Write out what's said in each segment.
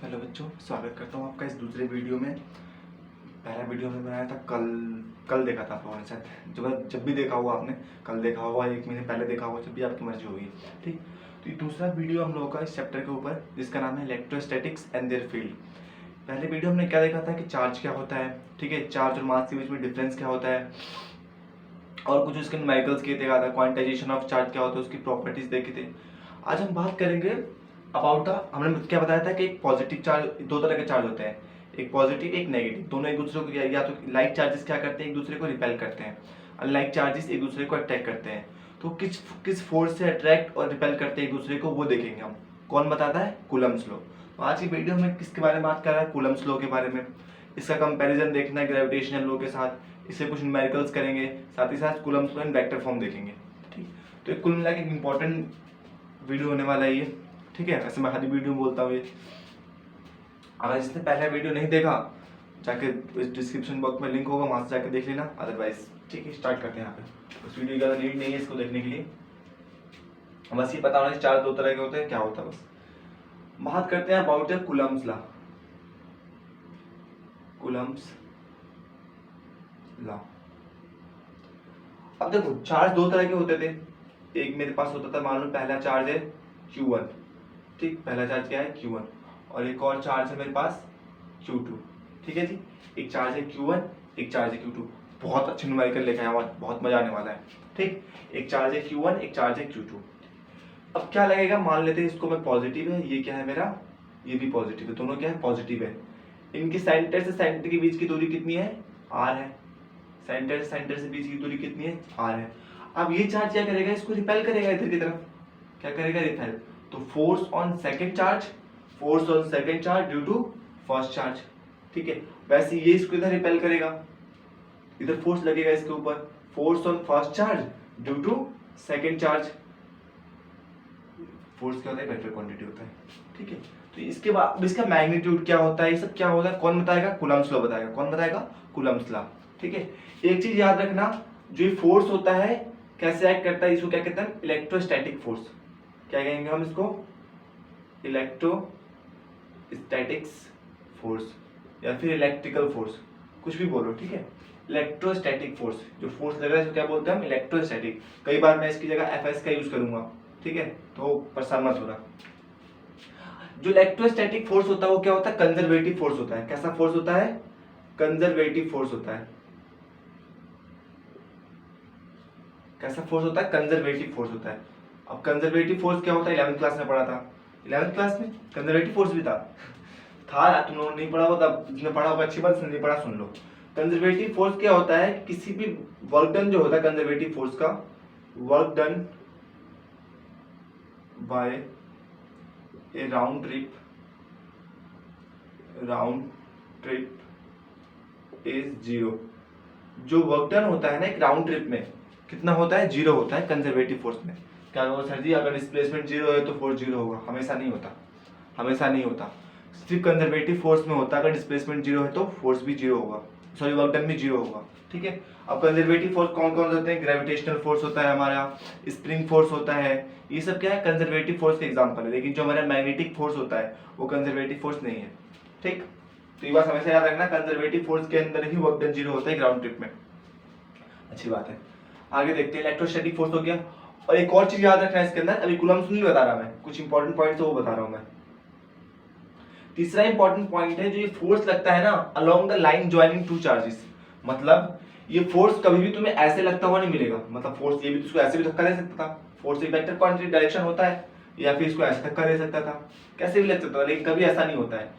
Hello बच्चों, स्वागत करता हूँ आपका इस दूसरे वीडियो में। पहला वीडियो में बनाया था कल देखा था आप लोगों ने शायद, जब भी देखा होगा आपने, कल देखा होगा, 1 महीने पहले देखा होगा, जब भी आपकी मर्जी होगी। ठीक, तो ये दूसरा वीडियो हम लोगों का इस चैप्टर के ऊपर, जिसका नाम है इलेक्ट्रोस्टैटिक्स एंड देयर फील्ड। पहले वीडियो हमने क्या देखा था कि चार्ज क्या होता है, ठीक है, चार्ज और मास के बीच में डिफरेंस क्या होता है, और कुछ उसके न्यूमेरिकल्स के देखा था, क्वांटाइजेशन ऑफ चार्ज क्या होता है, उसकी प्रॉपर्टीज देखे थे। आज हम बात करेंगे अबाउट द, हमने क्या बताया था कि एक पॉजिटिव चार्ज, दो तरह के चार्ज होते हैं, एक पॉजिटिव एक नेगेटिव। दोनों एक दूसरे को या तो लाइक चार्जेस क्या करते हैं, एक दूसरे को रिपेल करते हैं, अनलाइक चार्जेस एक दूसरे को अट्रैक्ट करते हैं। तो किस किस फोर्स से अट्रैक्ट और रिपेल करते हैं एक दूसरे को, वो देखेंगे हम। कौन बताता है? Coulomb's law. तो आज की वीडियो में किसके बारे में बात कर रहा है? कूलम्ब्स लॉ के बारे में। इसका कंपैरिजन देखना है ग्रेविटेशनल लॉ के साथ, इससे कुछ न्यूमेरिकल्स करेंगे, साथ ही साथ Coulomb's law in vector form देखेंगे। ठीक, तो कुल मिला के एक इंपॉर्टेंट वीडियो होने वाला है ये। ठीक है, ऐसे मैं हर वीडियो में बोलता हूँ ये। अगर जिसने पहला वीडियो नहीं देखा, जाके इस डिस्क्रिप्शन बॉक्स में लिंक होगा, वहां से जाके देख लेना। अदरवाइज ठीक है, स्टार्ट करते हैं। यहाँ पे उस वीडियो की ज़्यादा नीड नहीं है इसको देखने के लिए, बस ये पता होना चाहिए चार्ज दो तरह के होते हैं, क्या होता है बस। बात करते हैं about the Coulomb's law. Coulomb's law, अब देखो चार्ज दो तरह के होते थे। एक मेरे पास होता था, मान लो पहला चार्ज है Q1, ठीक, पहला चार्ज क्या है Q1, और एक और चार्ज है मेरे पास Q2। ठीक है जी, एक चार्ज है Q1, एक चार्ज है Q2। बहुत अच्छे न्यूमेरिकल लिखा है, बहुत मजा आने वाला है। ठीक, एक चार्ज है Q1, एक चार्ज है Q2। अब क्या लगेगा, मान लेते हैं इसको मैं पॉजिटिव है, ये क्या है मेरा, ये भी पॉजिटिव है, दोनों क्या है पॉजिटिव है। इनकी सेंटर से सेंटर के बीच की दूरी कितनी है? R है। सेंटर से सेंटर से बीच की दूरी कितनी है? R है। अब ये चार्ज क्या करेगा, इसको रिपेल करेगा इधर की तरफ। क्या करेगा? रिपेल। तो force on second charge, force on second charge due to first charge. ठीक है, वैसे ये इसको इधर रिपेल करेगा, इधर फोर्स लगेगा इसके ऊपर, force on first charge due to second charge. Force क्या होता है? वेक्टर क्वांटिटी होता है। ठीक है, तो इसके बाद इसका मैग्नीट्यूड क्या होता है, ये सब क्या होता है, कौन बताएगा? कूलम्ब्स लॉ बताएगा। कौन बताएगा? Coulomb's law. ठीक है, एक चीज याद रखना, जो ये फोर्स होता है कैसे एक्ट करता है, इसको क्या कहते हैं? Electrostatic force. क्या कहेंगे हम इसको? इलेक्ट्रोस्टैटिक्स फोर्स, या फिर इलेक्ट्रिकल फोर्स, कुछ भी बोलो। ठीक है, इलेक्ट्रोस्टैटिक फोर्स, जो फोर्स लग रहा है इसको क्या बोलते हैं हम? इलेक्ट्रोस्टैटिक। कई बार मैं इसकी जगह एफएस का यूज करूंगा, ठीक है, तो परेशान मत होना। जो इलेक्ट्रोस्टैटिक फोर्स होता है वो क्या होता है? कंजर्वेटिव फोर्स होता है। कैसा फोर्स होता है? कंजर्वेटिव फोर्स होता है। कैसा फोर्स होता है? कंजर्वेटिव फोर्स होता है। अब कंजर्वेटिव फोर्स क्या होता है? 11वीं क्लास में पढ़ा था। 11वीं क्लास में कंजर्वेटिव फोर्स भी था तुम लोगों ने नहीं पढ़ा होगा, तब जिसने पढ़ा होगा अच्छी बात, नहीं पढ़ा सुन लो। कंजर्वेटिव फोर्स क्या होता है? किसी भी वर्क डन जो होता है कंजर्वेटिव फोर्स का, work done by A round trip is zero. जो वर्क डन होता है ना एक राउंड ट्रिप में, कितना होता है? जीरो होता है कंजर्वेटिव फोर्स में। क्या होगा सर जी, अगर डिस्प्लेसमेंट जीरो है तो फोर्स जीरो होगा? हमेशा नहीं होता, हमेशा नहीं होता। सिर्फ कंजर्वेटिव फोर्स में होता है, अगर डिस्प्लेसमेंट जीरो है तो फोर्स भी जीरो होगा, सॉरी वर्क डन भी जीरो होगा। ठीक है, अब कंजर्वेटिव फोर्स कौन कौन से होते हैं? ग्रेविटेशनल फोर्स होता है हमारा, स्प्रिंग फोर्स होता है, ये सब क्या है? कंजर्वेटिव फोर्स के एग्जांपल है। लेकिन जो हमारा मैग्नेटिक फोर्स होता है वो कंजर्वेटिव फोर्स नहीं है। ठीक, तो ये बात हमेशा याद रखना, कंजर्वेटिव फोर्स के अंदर ही वर्क डन जीरो होता है ग्राउंड ट्रिप में। अच्छी बात है, आगे देखते हैं। इलेक्ट्रोस्टैटिक फोर्स हो गया, और एक और चीज याद रखना इसके अंदर, अभी कूलम्ब्स नहीं बता रहा मैं, कुछ इंपॉर्टेंट पॉइंट है वो बता रहा हूं मैं। तीसरा इंपॉर्टेंट पॉइंट है, जो ये फोर्स लगता है ना along the line joining two charges, मतलब ये फोर्स कभी भी तुम्हें ऐसे लगता हुआ नहीं मिलेगा। मतलब फोर्स ये भी इसको ऐसे भी धक्का दे सकता था, फोर्स एक वेक्टर क्वांटिटी डायरेक्शन होता है, या फिर इसको ऐसे धक्का दे सकता था, कैसे भी लग सकता था, लेकिन कभी ऐसा नहीं होता है।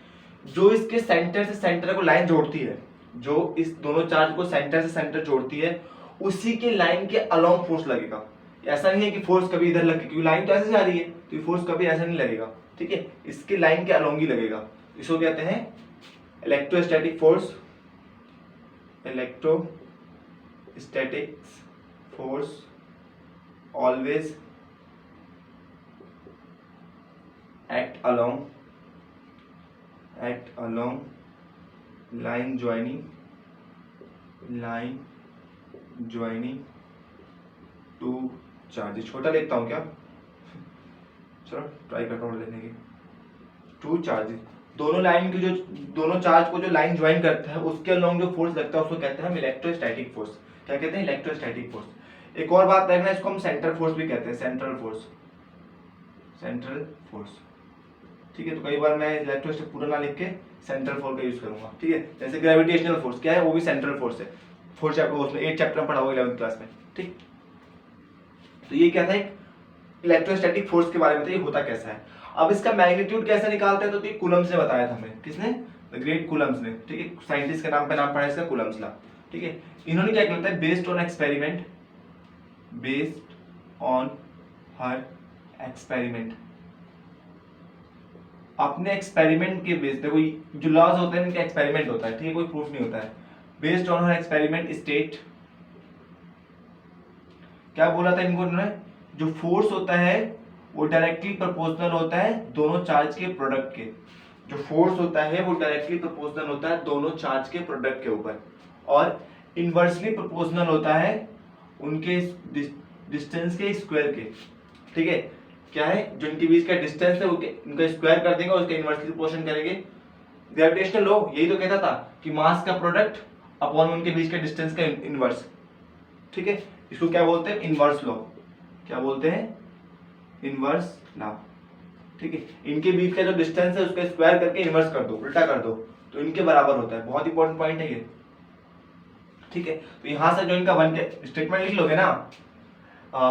जो इसके सेंटर से सेंटर को लाइन जोड़ती है, जो इस दोनों चार्ज को सेंटर से सेंटर जोड़ती है, उसी के लाइन के अलोंग फोर्स लगेगा। ऐसा नहीं है कि फोर्स कभी इधर लगे, क्योंकि लाइन तो ऐसे जा रही है, तो ये फोर्स कभी ऐसा नहीं लगेगा। ठीक है, इसके लाइन के अलोंग ही लगेगा। इसको कहते हैं electrostatic force. Electrostatics force always act along line joining two charges। छोटा लिखता हूं क्या? चलो ट्राई करता हूँ लिखने की। टू चार्जेस, दोनों लाइन की जो दोनों चार्ज को जो लाइन ज्वाइन करता है उसके अलोंग जो फोर्स लगता है उसको कहते हैं हम इलेक्ट्रोस्टैटिक फोर्स। क्या कहते हैं? Electrostatic force. एक और बात देखना, इसको हम सेंट्रल फोर्स भी कहते हैं, सेंट्रल फोर्स, सेंट्रल फोर्स। ठीक है, तो कई बार मैं इलेक्ट्रोस्टैटिक पूरा ना लिख के सेंट्रल फोर्स का यूज करूंगा। ठीक है, जैसे ग्रेविटेशनल फोर्स क्या है, वो भी सेंट्रल फोर्स है। 4 चैप्टर उसमें 8 चैप्टर में पढ़ा होगा 11th क्लास में। ठीक, तो ये क्या था, एक इलेक्ट्रोस्टैटिक फोर्स के बारे में था, ये होता कैसा है। अब इसका मैग्नीट्यूड कैसे निकालते हैं, तो ये कूलम्स ने बताया था हमें। किसने? द ग्रेट कूलम्स ने। ठीक है, साइंटिस्ट का नाम पे नाम पढ़ा इसका, कूलम्स लॉ। ठीक है, इन्होंने क्या किया था, based on experiment, based on her experiment, अपने एक्सपेरिमेंट के बेस, देखो जो लॉज होते हैं इनका एक्सपेरिमेंट होता है। ठीक है, कोई प्रूफ नहीं होता है। Based on her experiment state, क्या बोला था इनको उन्होंने, जो फोर्स होता है वो डायरेक्टली प्रोपोर्शनल होता है दोनों चार्ज के प्रोडक्ट के। जो फोर्स होता है वो डायरेक्टली प्रोपोर्शनल होता है दोनों चार्ज के प्रोडक्ट के ऊपर, और इनवर्सली प्रोपोर्शनल होता है उनके डिस्टेंस के स्क्वायर के। ठीक है, क्या है, जो इनके बीच का डिस्टेंस है उनका स्क्वायर कर देंगे और उसका इनवर्सली प्रोपोर्शन करेंगे। ग्रेविटेशनल लॉ यही तो कहता था कि मास का प्रोडक्ट अपॉन उनके बीच के डिस्टेंस का इनवर्स। ठीक है, इसको क्या बोलते हैं, इनवर्स लॉ। क्या बोलते हैं? Inverse law. ठीक है, इनके बीच का जो डिस्टेंस है उसका स्क्वायर करके इनवर्स कर दो, उल्टा कर दो, तो इनके बराबर होता है। बहुत इंपॉर्टेंट पॉइंट है ये। ठीक है, तो यहां से जो इनका वन के स्टेटमेंट लिख लोगे ना,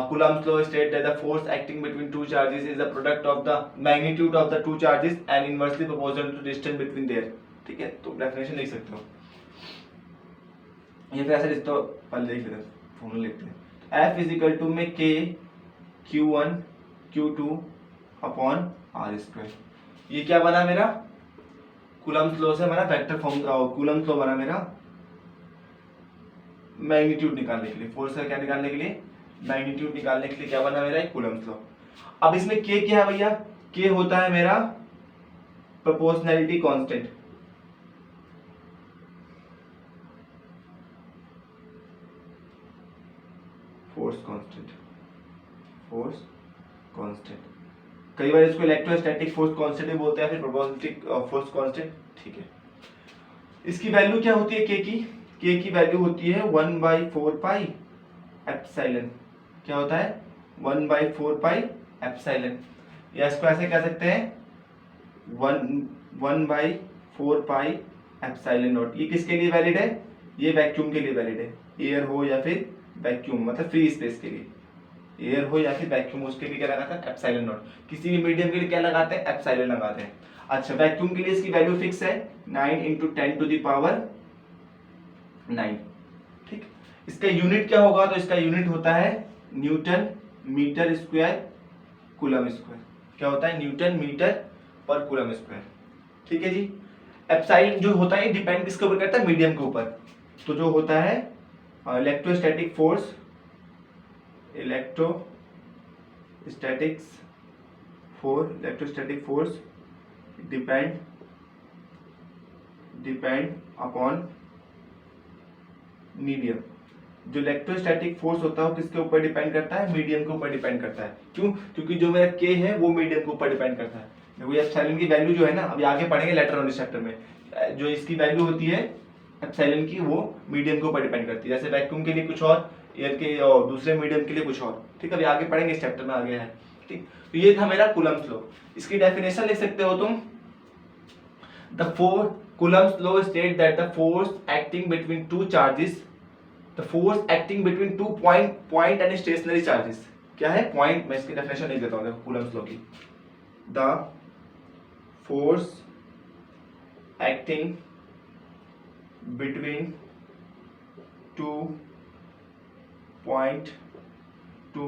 Coulomb's law states that the force acting between two charges is the product of the magnitude of the two charges and inversely proportional to distance between there। ठीक है, तो डेफिनेशन लिख सकते हो, ये फिर ऐसे लिखते हो, पहले लिख लेते हैं, फॉर्मूला लिखते हैं। F इज इक्वल टू में K Q1 Q2 upon R square. ये क्या बना मेरा, Coulomb's law से बना वेक्टर फॉर्म, Coulomb's law बना मेरा मैग्नीट्यूड निकालने के लिए, फोर्स का क्या निकालने के लिए, मैग्नीट्यूड निकालने के लिए क्या बना मेरा, एक कूलम्स लॉ। अब इसमें K क्या है भैया, K होता है मेरा proportionality constant. Force constant, force constant, कई बार इसको इलेक्ट्रोस्टैटिक फोर्स कांस्टेंट भी बोलते हैं, फिर प्रोपोर्शनैलिटी फोर्स कांस्टेंट। ठीक है, इसकी वैल्यू क्या होती है K की वैल्यू होती है 1/4 पाई एप्सिलॉन। क्या होता है, 1/4 पाई एप्सिलॉन, या इसको ऐसे कह सकते हैं 1/4 पाई एप्सिलॉन नॉट। ये किसके लिए वैलिड है, ये वैक्यूम के लिए वैलिड है, एयर हो या फिर वैक्यूम, मतलब फ्री स्पेस के लिए, एयर हो या फिर वैक्यूम, उसके लिए क्या लगाते हैं, एप्सिलॉन नॉट। किसी भी मीडियम के लिए क्या लगाते हैं, एप्सिलॉन लगाते हैं। अच्छा, वैक्यूम के लिए इसकी वैल्यू फिक्स है 9 × 10⁹9। ठीक, इसका यूनिट क्या होगा, तो इसका यूनिट होता है newton metre square coulomb square. क्या होता है, newton metre per coulomb square. ठीक है जी। एप्सिलॉन जो होता है डिपेंड किसके ऊपर करता है, मीडियम के ऊपर। तो जो होता है electrostatic force, electrostatic force depend upon medium. जो इलेक्ट्रोस्टैटिक फोर्स होता है वो किसके ऊपर डिपेंड करता है, मीडियम के ऊपर डिपेंड करता है। क्यों? क्योंकि जो मेरा K है वो मीडियम के ऊपर डिपेंड करता है। देखो ये एप्सिलॉन की वैल्यू जो है ना, अभी आगे पढ़ेंगे लेटर ऑन इस चैप्टर में, जो इसकी वैल्यू होती है एप्सिलॉन की, वो मीडियम के ऊपर डिपेंड करती है। जैसे वैक्यूम के लिए कुछ और, एयर के और दूसरे मीडियम के लिए कुछ और। ठीक, अभी आगे पढ़ेंगे इस चैप्टर में, आगे है। ठीक, तो ये था मेरा कूलम्स लॉ। इसकी डेफिनेशन लिख सकते हो तुम, Coulomb's law states that the force acting between two charges, the force acting between two point and stationary charges, क्या है point, मैं इसकी डेफिनेशन लिख देता हूँ, देखो Coulomb's law की, the force acting between two point to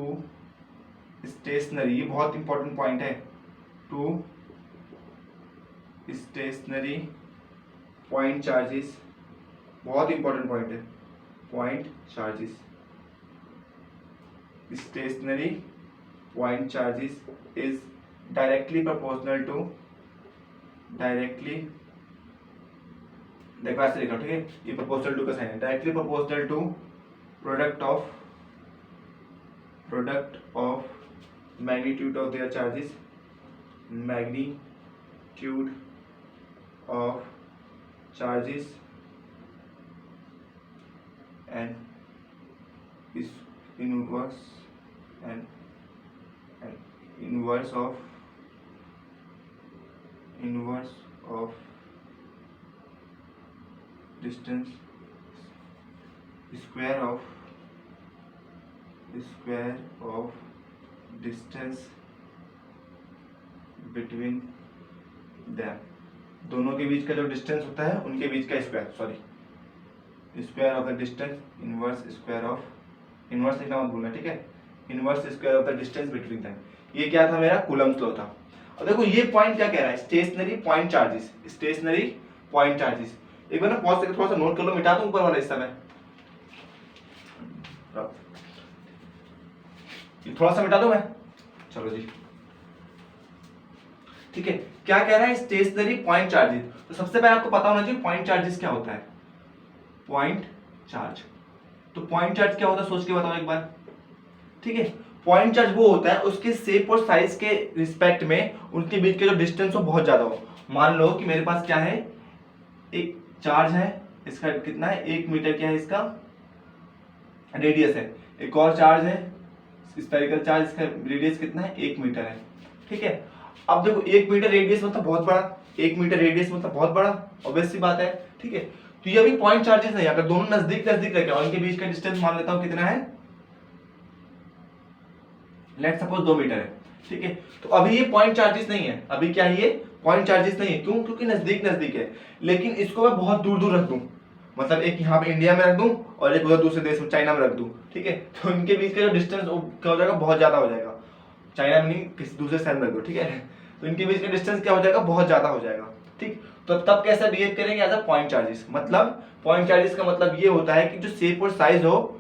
stationary, ये बहुत इंपॉर्टेंट पॉइंट है, टू स्टेशनरी पॉइंट चार्जेस, बहुत इंपॉर्टेंट पॉइंट है, point charges, stationary point charges is directly proportional to, directly, देखो ऐसे लिखा, ठीक है, ये प्रोपोर्शनल टू का साइन है, directly proportional to product of magnitude of their charges, magnitude of charges and is inverse of distance square of distance between them, दोनों के बीच का जो डिस्टेंस होता है उनके बीच का square of the distance inverse लिखना मत भूलना, ठीक है, inverse square of the distance between them. ये क्या था मेरा कूलम्ब्स लॉ था। अब देखो ये पॉइंट क्या कह रहा है, स्टेशनरी पॉइंट चार्जेस। एक बार ना पॉज करके थोड़ा सा नोट कर लो, मिटा दूं ऊपर वाला हिस्सा में, थोड़ा सा मिटा दूं मैं, चलो जी, ठीक है। क्या कह रहा है, स्टेशनरी पॉइंट चार्जेस। तो सबसे पहले आपको पता होना चाहिए पॉइंट चार्जेस क्या होता है। पॉइंट चार्ज, तो पॉइंट चार्ज क्या होता है सोच के बताओ एक बार, ठीक है। पॉइंट चार्ज वो होता है उसके शेप और साइज के रिस्पेक्ट में उनके बीच के जो डिस्टेंस हो बहुत ज्यादा हो। मान लो कि मेरे पास क्या है, एक चार्ज है, इसका कितना है 1 मीटर, क्या है इसका रेडियस है। एक और चार्ज है स्फेरिकल चार्ज, इसका रेडियस कितना है 1 मीटर है, ठीक है। अब देखो 1 मीटर रेडियस मतलब बहुत बड़ा, 1 मीटर रेडियस मतलब बहुत बड़ा, ऑब्वियस सी बात है, ठीक है। तो ये अभी पॉइंट चार्जेस है, अगर दोनों नजदीक रखे और इनके बीच का डिस्टेंस मान लेता हूं कितना है, लेट्स सपोज 2 मीटर है, ठीक है। तो अभी ये पॉइंट चार्जेस नहीं है, अभी क्या है ये पॉइंट चार्जेस नहीं है, क्यों, क्योंकि नजदीक है। लेकिन इसको मैं बहुत दूर रख दूं, मतलब एक यहाँ पे इंडिया में रख दूं और एक उधर दूसरे देश में चाइना में रख दूं, ठीक है, तो इनके बीच का जो डिस्टेंस क्या हो जाएगा, बहुत ज्यादा हो जाएगा। चाइना में नहीं, किसी दूसरे शहर में रख दो, ठीक है, तो इनके बीच का डिस्टेंस क्या हो जाएगा, बहुत ज्यादा हो जाएगा, ठीक। तो तब कैसा बिहेव करेंगे, एज अ पॉइंट चार्जेस। मतलब पॉइंट चार्जेस का मतलब ये होता है कि जो शेप और साइज हो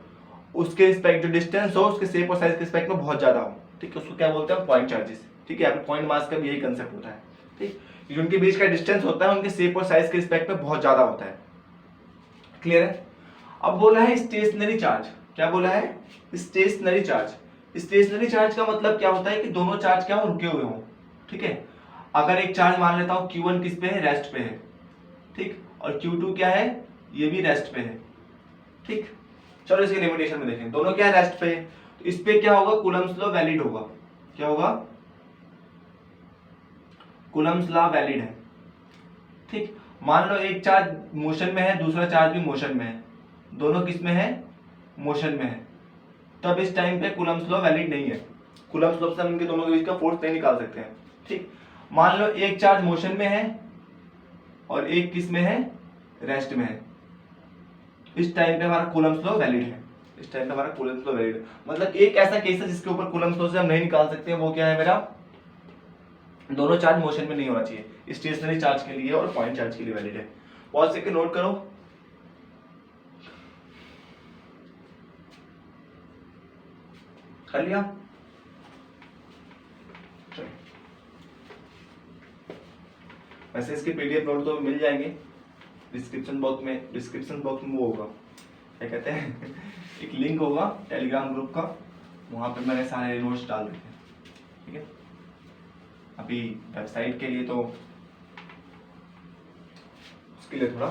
उसके रिस्पेक्ट, जो डिस्टेंस हो उसके शेप और साइज के रिस्पेक्ट में बहुत ज्यादा हो, ठीक है, उसको क्या बोलते हैं, पॉइंट चार्जेस, ठीक है। पॉइंट मास का भी यही कंसेप्ट होता है, ठीक। जो उनके बीच का डिस्टेंस होता है उनके शेप और साइज के रिस्पेक्ट में बहुत ज्यादा होता है, क्लियर है। अब बोला है स्टेशनरी चार्ज, क्या बोला है, स्टेशनरी चार्ज। स्टेशनरी चार्ज का मतलब क्या होता है कि दोनों चार्ज क्या हो, रुके हुए हो, ठीक है। अगर एक चार्ज मान लेता हूं Q1 किस पे है, रेस्ट पे है, ठीक, और Q2 क्या है, ये भी रेस्ट पे है, ठीक। चलो इसके लिमिटेशन में देखें, दोनों क्या है, रेस्ट पे है, तो इस पे क्या होगा, कूलम्ब्स लॉ वैलिड होगा, क्या होगा, कूलम्ब्स लॉ वैलिड है, ठीक। मान लो एक चार्ज मोशन में है, दूसरा चार्ज भी मोशन में है, दोनों किस में है, मोशन में है, तब इस टाइम पे कूलम्ब्स लॉ वैलिड नहीं है। कूलम्ब्स लॉ से हम इनके दोनों के बीच का फोर्स नहीं निकाल सकते हैं, ठीक। मान लो एक चार्ज मोशन में है और एक किस में है, रेस्ट में है, इस टाइम पे हमारा कूलम्ब्स लॉ वैलिड है, इस टाइम पे हमारा कूलम्ब्स लॉ वैलिड है। मतलब एक ऐसा केस है जिसके ऊपर कूलम्ब्स लॉ से हम नहीं निकाल सकते हैं, वो क्या है मेरा, दोनों चार्ज मोशन में नहीं होना चाहिए, स्टेशनरी चार्ज के लिए और पॉइंट चार्ज के लिए वैलिड है। पॉज करके नोट करो, कर लिया, वैसे इसके पीडीएफ नोट तो मिल जाएंगे डिस्क्रिप्शन बॉक्स में वो होगा, क्या कहते हैं एक लिंक होगा टेलीग्राम ग्रुप का, वहां पे मैंने सारे नोट्स डाल रखे हैं, ठीक है। अभी वेबसाइट के लिए तो उसके लिए थोड़ा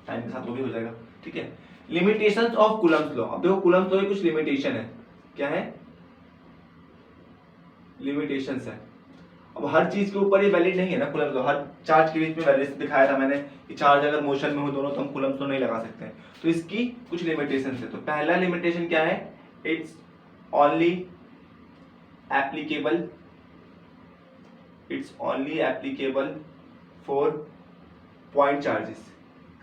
टाइम के साथ वो भी हो जाएगा, ठीक है। Limitations of Coulomb's law. अब देखो कूलम्ब्स लॉ की कुछ लिमिटेशन है, क्या है, लिमिटेशंस है। अब हर चीज के ऊपर ये वैलिड नहीं है ना कूलम्ब्स लॉ, हर चार्ज के बीच में वैलिड दिखाया था मैंने कि चार्ज अगर मोशन में हो दोनों तो हम कूलम्ब्स लॉ नहीं लगा सकते हैं, तो इसकी कुछ लिमिटेशंस है। तो पहला लिमिटेशन क्या है, it's only applicable for point charges.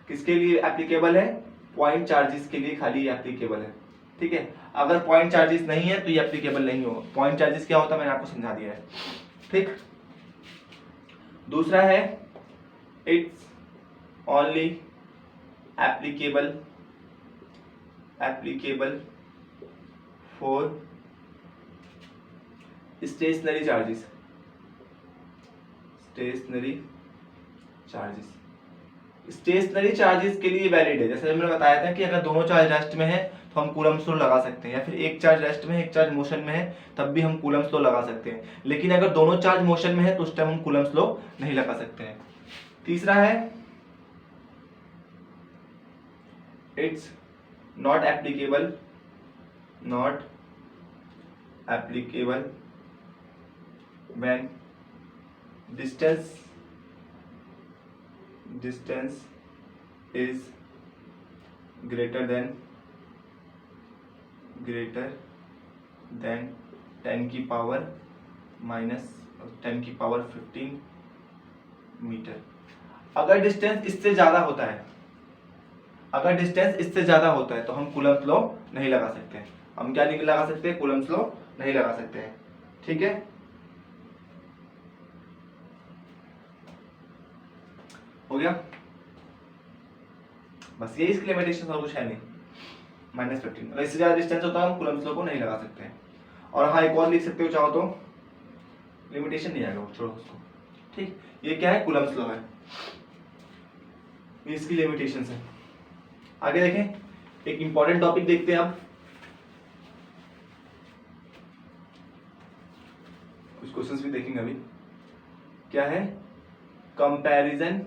किसके लिए एप्लीकेबल है, पॉइंट चार्जेस के लिए खाली एप्लीकेबल है, ठीक है। अगर पॉइंट चार्जेस नहीं है तो ये एप्लीकेबल नहीं होगा। पॉइंट चार्जेस क्या होता है मैंने आपको समझा दिया है, ठीक। दूसरा है it's only applicable for stationary charges. Stationary charges के लिए वैलिड है। जैसे मैंने बताया था कि अगर दोनों चार्ज रेस्ट में है तो हम कूलम्ब्स लॉ लगा सकते हैं, या फिर एक चार्ज रेस्ट में है एक चार्ज मोशन में है तब भी हम कूलम्ब्स लॉ लगा सकते हैं। लेकिन अगर दोनों चार्ज मोशन में है तो उस टाइम हम कूलम्ब्स लॉ नहीं लगा सकते हैं, तीसरा है it's not applicable when distance is greater than 10 की पावर -10 की पावर 15 मीटर। अगर डिस्टेंस इससे ज्यादा होता है तो हम कूलम्ब्स लॉ नहीं लगा सकते हैं। हम क्या नहीं लगा सकते? कूलम्ब्स लॉ नहीं लगा सकते हैं। ठीक है, हो गया बस, ये इसकी लिमिटेशन और कुछ है नहीं। -15 अगर इससे ज्यादा डिस्टेंस होता है हम कूलम्ब्स लॉ को नहीं लगा सकते हैं। और हाँ, एक और लिख सकते हो चाहो तो, लिमिटेशन नहीं आएगा, छोड़ो उसको। ठीक, ये क्या है? कूलम्ब्स लॉ है, ये इसकी लिमिटेशन है। आगे देखें, एक इंपॉर्टेंट टॉपिक देखते हैं अब। कुछ क्वेश्चंस भी देखेंगे अभी। क्या है? Comparison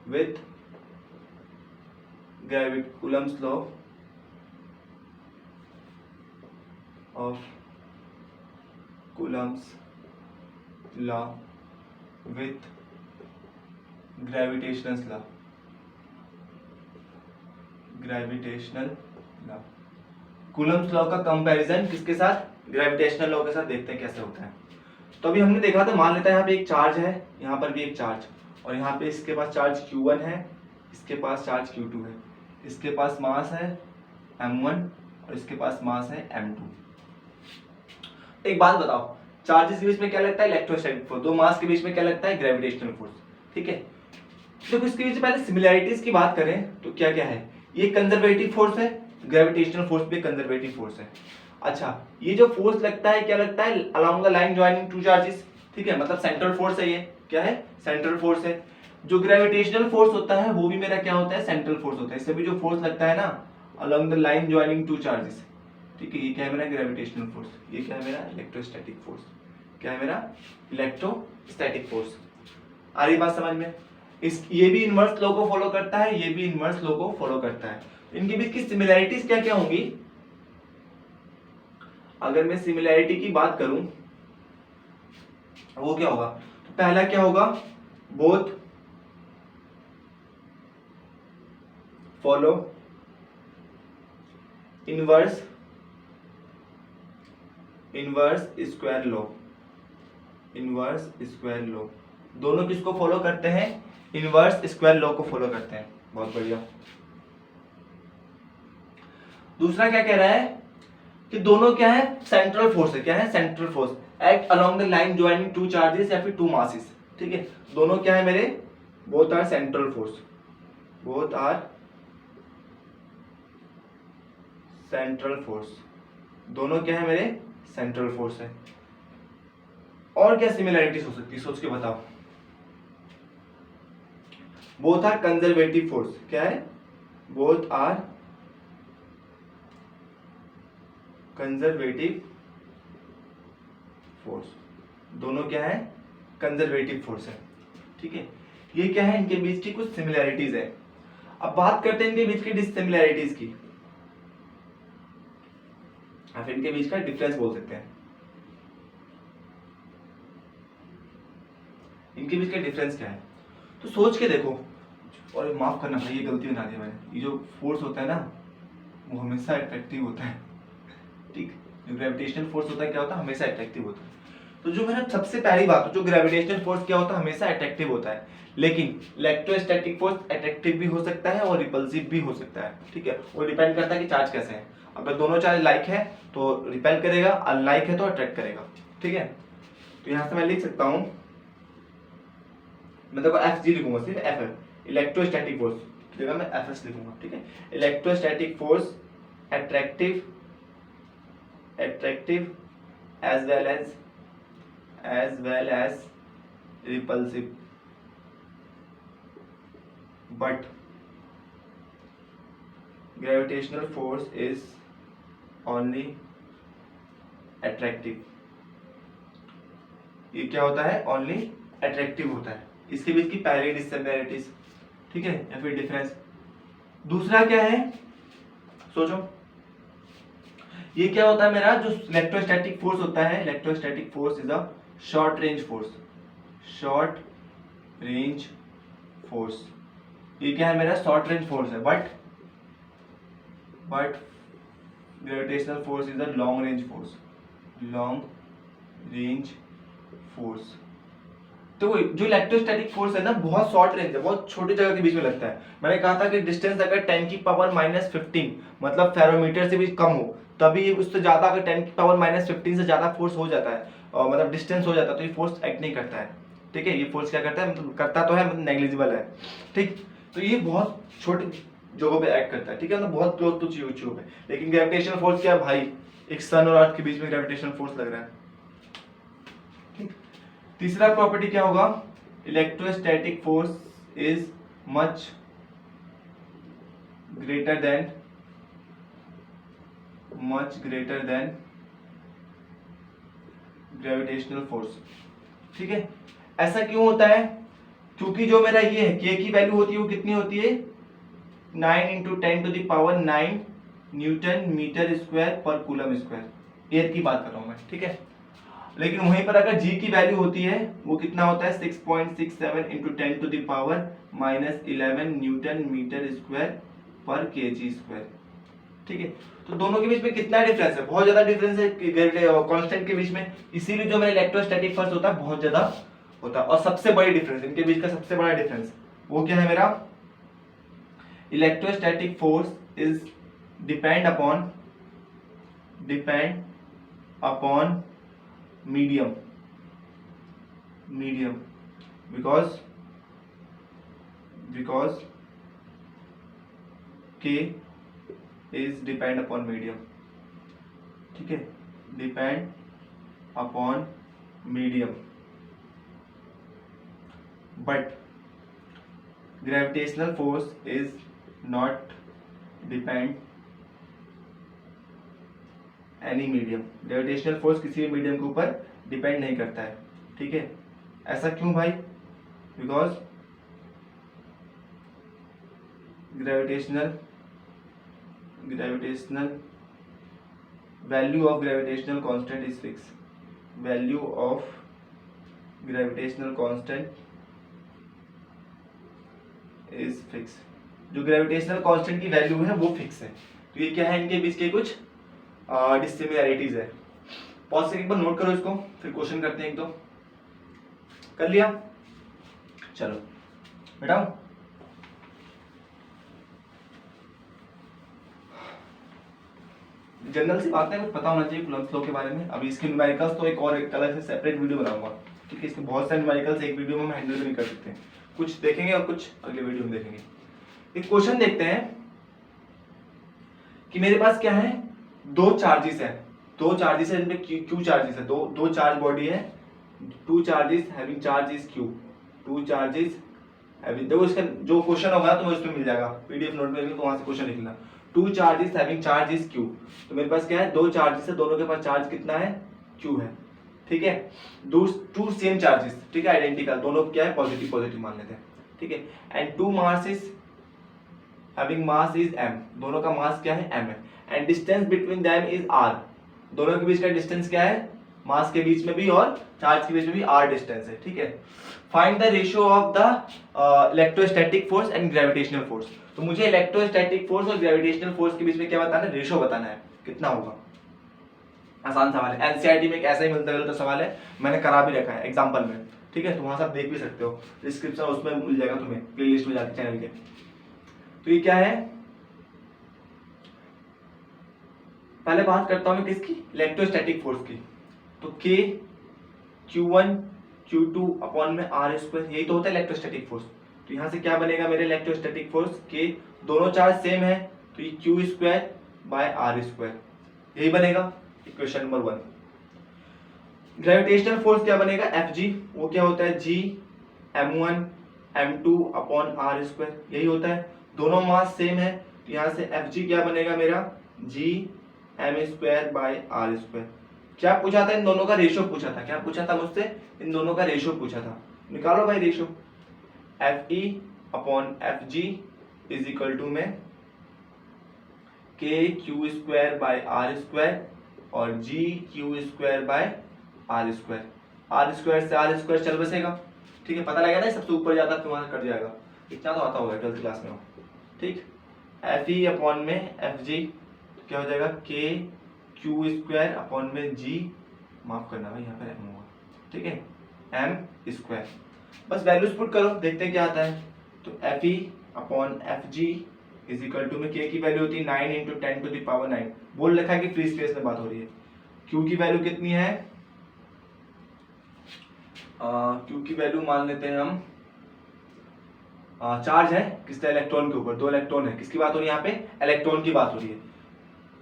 with Coulomb's law of Coulomb's law with gravitational law. Coulomb's law का कंपैरिजन किसके साथ? ग्रेविटेशनल लॉ के साथ। देखते हैं कैसे होता है। तो अभी हमने देखा था, मान लेता है यहाँ पे एक चार्ज है, यहाँ पर भी एक चार्ज, और यहाँ पे इसके पास चार्ज Q1 है, इसके पास चार्ज Q2 है, इसके पास मास है M1 और इसके पास मास है M2। एक बात बताओ, चार्जेस के बीच में क्या लगता है? Electrostatic force. दो मास के बीच में क्या लगता है? Gravitational force. ठीक है, देखो इसके बीच पहले सिमिलैरिटीज की बात करें तो क्या क्या है? ये कंजर्वेटिव फोर्स है, ग्रेविटेशनल फोर्स भी कंजर्वेटिव फोर्स है। अच्छा, ये जो फोर्स लगता है क्या लगता है? Along the line joining two charges. ठीक है, मतलब सेंट्रल फोर्स है। ये क्या है? सेंट्रल फोर्स है। जो ग्रेविटेशनल फोर्स होता है वो भी मेरा क्या होता है? सेंट्रल फोर्स होता है। इससे भी जो फोर्स लगता है ना along the line joining two charges, ठीक है, ये क्या है मेरा? Gravitational force. ये क्या है मेरा? Electrostatic force. क्या है मेरा? Electrostatic force. आ रही बात समझ में? ये भी इनवर्स लॉ को फॉलो करता है, ये भी इनवर्स लॉ को फॉलो करता है। इनके बीच की सिमिलैरिटीज क्या क्या होंगी? अगर मैं सिमिलैरिटी की बात करूं वो क्या होगा? तो पहला क्या होगा? Both follow inverse square law. दोनों किसको फॉलो करते हैं? इनवर्स स्क्वायर लॉ को फॉलो करते हैं। बहुत बढ़िया। दूसरा क्या कह रहा है कि दोनों क्या है? सेंट्रल फोर्स है। क्या है? Central force act along the line joining two charges या फिर टू मासेस। ठीक है, दोनों क्या है मेरे? Both are central force. दोनों क्या है मेरे? सेंट्रल फोर्स है। और क्या सिमिलैरिटीज हो सकती है? सोच के बताओ। Both are conservative force. क्या है? Both are conservative force. दोनों क्या है? कंजर्वेटिव फोर्स है। ठीक है, ये क्या है? इनके बीच की कुछ सिमिलैरिटीज है। अब बात करते हैं इनके बीच की डिससिमिलैरिटीज की, या फिर इनके बीच का डिफरेंस बोल सकते हैं। इनके बीच का डिफरेंस क्या है? तो सोच के देखो, और माफ करना भाई, ये गलती बना दी मैंने। ये जो फोर्स होता है ना वो हमेशा अट्रैक्टिव होता है। ठीक, जो ग्रेविटेशनल फोर्स होता है क्या होता है? हमेशा अट्रैक्टिव होता है। तो जो मेरा सबसे पहली बात, जो ग्रेविटेशनल फोर्स क्या होता है? हमेशा अट्रैक्टिव होता है। लेकिन इलेक्ट्रोस्टैटिक फोर्स अट्रैक्टिव भी हो सकता है और रिपल्सिव भी हो सकता है। ठीक है, वो डिपेंड करता है कि चार्ज कैसे है। अगर दोनों चार्ज लाइक है तो रिपेल करेगा, अनलाइक है तो अट्रैक्ट करेगा। ठीक है, तो यहां से मैं लिख सकता हूं, मैं देखो एफ जी लिखूंगा, सिर्फ एफ है, इलेक्ट्रोस्टैटिक फोर्स की जगह मैं एफ एस लिखूंगा। ठीक है, electrostatic force attractive as well as repulsive, but gravitational force is only attractive. ये क्या होता है? only अट्रैक्टिव होता है, इसके बीच की पहली डिसिमिलैरिटीज, ठीक है, या फिर डिफरेंस। दूसरा क्या है, सोचो, ये क्या होता है मेरा जो इलेक्ट्रोस्टैटिक फोर्स होता है, electrostatic force is a short range force, short range force. ये क्या है मेरा शॉर्ट रेंज फोर्स है, but gravitational force is a long range force, long range force. तो जो इलेक्ट्रोस्टैटिक फोर्स है ना बहुत शॉर्ट रेंज है, बहुत छोटी जगह के बीच में लगता है। मैंने कहा था कि डिस्टेंस अगर 10 की पावर -15 मतलब फेरोमीटर से भी कम हो, तभी उससे ज्यादा अगर 10 की पावर -15 से ज्यादा फोर्स हो जाता है और मतलब डिस्टेंस हो जाता है तो ये फोर्स एक्ट नहीं करता है, ठीक है। ये फोर्स क्या करता है, मतलब करता तो है मतलब नेग्लिजिबल है, ठीक। तो ये बहुत छोटी जगहों पे एक्ट करता है, ठीक है, मतलब बहुत क्लोज टू चीजों पे। लेकिन ग्रेविटेशनल फोर्स क्या है भाई, एक सन और अर्थ के बीच में ग्रेविटेशनल फोर्स लग रहा है, ठीक। तीसरा प्रॉपर्टी क्या होगा, electrostatic force is much greater than gravitational force, ठीक है। ऐसा क्यों होता है, क्योंकि जो मेरा ये है k की वैल्यू होती है वो कितनी होती है 9 × 10⁹ न्यूटन मीटर स्क्वायर पर कूलम स्क्वायर, एयर की बात कर रहा हूं मैं, ठीक है। लेकिन वहीं पर अगर g की वैल्यू होती है वो कितना होता है 6.67 × 10⁻11 न्यूटन मीटर स्क्वायर पर kg स्क्वायर, ठीक है। तो दोनों के बीच में कितना डिफरेंस है, बहुत ज्यादा डिफरेंस है कांस्टेंट के बीच में, इसीलिए जो मेरा इलेक्ट्रोस्टैटिक फोर्स होता है बहुत ज्यादा होता है। और सबसे बड़ी डिफरेंस इनके बीच का, सबसे बड़ा डिफरेंस वो क्या है मेरा, electrostatic force is depend upon medium because k is depend upon medium, ठीक है, depend upon medium, but gravitational force is not depend any medium, gravitational force किसी भी मीडियम के ऊपर डिपेंड नहीं करता है, ठीक है। ऐसा क्यों भाई, because gravitational value of gravitational constant is fixed, value of gravitational constant is fixed, जो ग्रेविटेशनल कांस्टेंट की वैल्यू है वो फिक्स है। तो ये क्या है, इनके बीच के कुछ डिसिमिलैरिटीज है। पॉज से एक बार नोट करो इसको, फिर क्वेश्चन करते हैं एक दो। कर लिया, चलो बेटा जनरल सी बातें कुछ पता होना चाहिए कूलम्ब लॉ के बारे में। अभी इसके न्यूमेरिकल्स तो एक और एक अलग से सेपरेट वीडियो बनाऊंगा, ठीक है। इसके बहुत सारे न्यूमेरिकल्स एक वीडियो में हम हैंडल नहीं कर सकते, कुछ देखेंगे और कुछ अगले वीडियो में देखेंगे। एक क्वेश्चन देखते हैं कि मेरे पास क्या है, दो चार्जेस है इनमें क्यू चार्जेस है, दो चार्ज बॉडी है, two charges having charge is Q, two charges having, देखो इसका जो क्वेश्चन होगा तो इसमें मिल जाएगा पीडीएफ नोट में, तो वहां से क्वेश्चन लिखना। Two charges having charge is Q, तो मेरे पास क्या है, दो चार्जेस है, दोनों के पास चार्ज कितना है, क्यू है, ठीक है। टू सेम चार्जेस, ठीक है, आइडेंटिकल, दोनों क्या है पॉजिटिव मान लेते हैं, ठीक है। And two mass is having mass is m, दोनों का मास क्या है m है। And distance between them is r, दोनों के बीच का डिस्टेंस क्या है, मास के बीच में भी और चार्ज के बीच में भी r डिस्टेंस है, ठीक है। Find the ratio of the electrostatic force and gravitational force, तो मुझे इलेक्ट्रोस्टैटिक फोर्स और ग्रेविटेशनल फोर्स के बीच में क्या बताना है, रेशियो बताना है, कितना होगा। आसान सवाल है, एनसीईआरटी में एक ऐसा ही मिलता जुलता सवाल है, मैंने करा भी रखा है एग्जांपल में, ठीक है, तो वहां से आप देख भी सकते हो, डिस्क्रिप्शन उसमें मिल जाएगा तुम्हें, प्लेलिस्ट में जाके चैनल के। तो ये क्या है, पहले बात करता हूं मैं किसकी, इलेक्ट्रोस्टैटिक फोर्स की। तो K Q1 Q2 अपॉन में R स्क्वायर, यही तो होता है इलेक्ट्रोस्टैटिक फोर्स। तो यहां से क्या बनेगा मेरे इलेक्ट्रोस्टैटिक फोर्स, K, दोनों चार्ज सेम है तो ये Q square by R square, यही बनेगा इक्वेशन नंबर 1। ग्रेविटेशनल फोर्स क्या बनेगा, Fg, वो क्या होता है, G m1 m2 upon R square, यही होता है, दोनों मास सेम है तो यहां से Fg क्या बनेगा मेरा, G m square by R square. क्या पूछा था, इन दोनों का रेशियो पूछा था, क्या पूछा था मुझसे, इन दोनों का रेशियो पूछा था। निकालो भाई ratio, F E upon F G is equal to में K Q square by R square और G Q square by R square. R square से आर स्क्वायर चल बसेगा, ठीक है, पता लगा ना, सबसे ऊपर जाता फिर वहां कट जाएगा, इतना तो आता होगा 12th क्लास में, ठीक। एफ ई अपॉन में एफ जी क्या हो जाएगा, के क्यू स्क्वायर अपॉन में जी, माफ करना भाई यहाँ पर एम होगा, ठीक है, एम स्क्वायर। बस वैल्यूज पुट करो, देखते हैं क्या आता है। तो f E upon F G is equal to में के की वैल्यू होती है 9 इंटू 10 टू द पावर 9, बोल रखा है कि फ्री स्पेस में बात हो रही है। क्यू की वैल्यू कितनी है, क्यू की वैल्यू मान लेते हैं हम, चार्ज है किसका, इलेक्ट्रॉन के ऊपर, 2 इलेक्ट्रॉन है, किसकी बात हो रही है यहाँ पे, इलेक्ट्रॉन की बात हो रही है।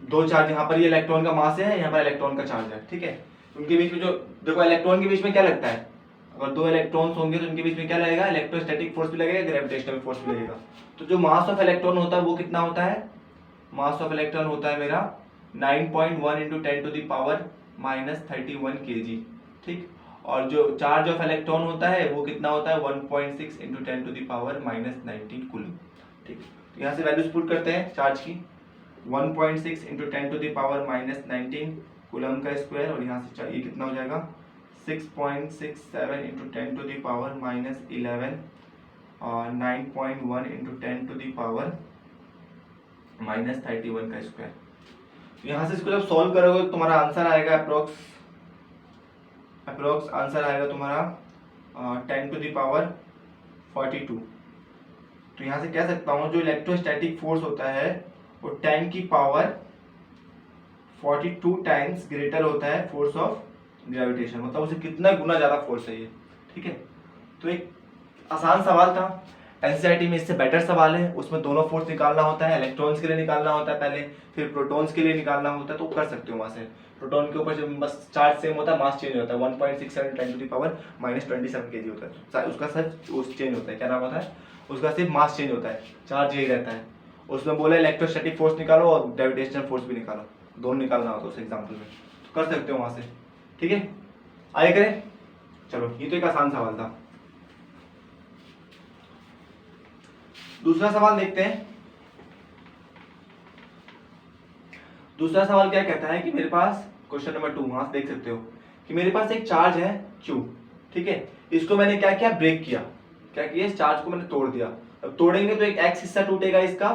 2 चार्ज, यहाँ पर ये इलेक्ट्रॉन का मास है, यहाँ पर इलेक्ट्रॉन का चार्ज है, ठीक है। उनके बीच में जो, देखो इलेक्ट्रॉन के बीच में क्या लगता है, अगर 2 इलेक्ट्रॉन्स होंगे तो उनके बीच में क्या लगेगा, इलेक्ट्रोस्टैटिक फोर्स भी लगेगा, ग्रेविटेशनल फोर्स भी लगेगा। तो जो मास ऑफ इलेक्ट्रॉन होता है वो कितना होता है, मास ऑफ इलेक्ट्रॉन होता है मेरा 9.1 into 10 to the power -31 kg, ठीक। और जो चार्ज ऑफ इलेक्ट्रॉन होता है वो कितना होता है, 1.6 into 10 to the power -19 coulomb, ठीक। तो यहाँ से वैल्यूज पुट करते हैं चार्ज की, 1.6 into 10 to the power -19 coulomb का स्क्वायर, और यहाँ से ये कितना हो जाएगा 6.67 इंटू 10 टू द पावर -11 और 9.1 इंटू 10 टू द पावर -31 का स्क्वायर। तो यहाँ से इसको जब सॉल्व करोगे तो तुम्हारा आंसर आएगा अप्रोक्स आंसर आएगा तुम्हारा 10 टू द पावर 42। तो यहाँ से कह सकता हूँ जो इलेक्ट्रोस्टैटिक फोर्स होता है वो 10 की पावर 42 टाइम्स ग्रेटर होता है फोर्स ऑफ ग्रेविटेशन, मतलब उसे कितना गुना ज्यादा फोर्स है ये, ठीक है। तो एक आसान सवाल था, एनसीईआरटी में इससे बेटर सवाल है, उसमें दोनों फोर्स निकालना होता है, इलेक्ट्रॉन्स के लिए निकालना होता है पहले, फिर प्रोटॉन्स के लिए निकालना होता है, तो कर सकते हो वहां से। प्रोटॉन के ऊपर जब बस चार्ज सेम होता है, मास चेंज होता है, 1.67 10 टू द पावर -27 kg होता है, उसका सिर्फ उस चेंज होता है, क्या नाम होता है उसका, सिर्फ मास चेंज होता है, चार्ज यही रहता है। उसमें बोला इलेक्ट्रोस्टैटिक फोर्स निकालो और ग्रेविटेशनल फोर्स भी निकालो, दोनों निकालना होता है उस एग्जाम्पल में, तो कर सकते हो वहां से, ठीक है। आइए करें, चलो ये तो एक आसान सवाल था। दूसरा सवाल देखते हैं। दूसरा सवाल क्या कहता है कि मेरे पास, क्वेश्चन नंबर 2 वहां से देख सकते हो कि मेरे पास एक चार्ज है Q, ठीक है, इसको मैंने क्या किया, ब्रेक किया, क्या किया, इस चार्ज को मैंने तोड़ दिया। अब तोड़ेंगे तो एक x हिस्सा टूटेगा इसका,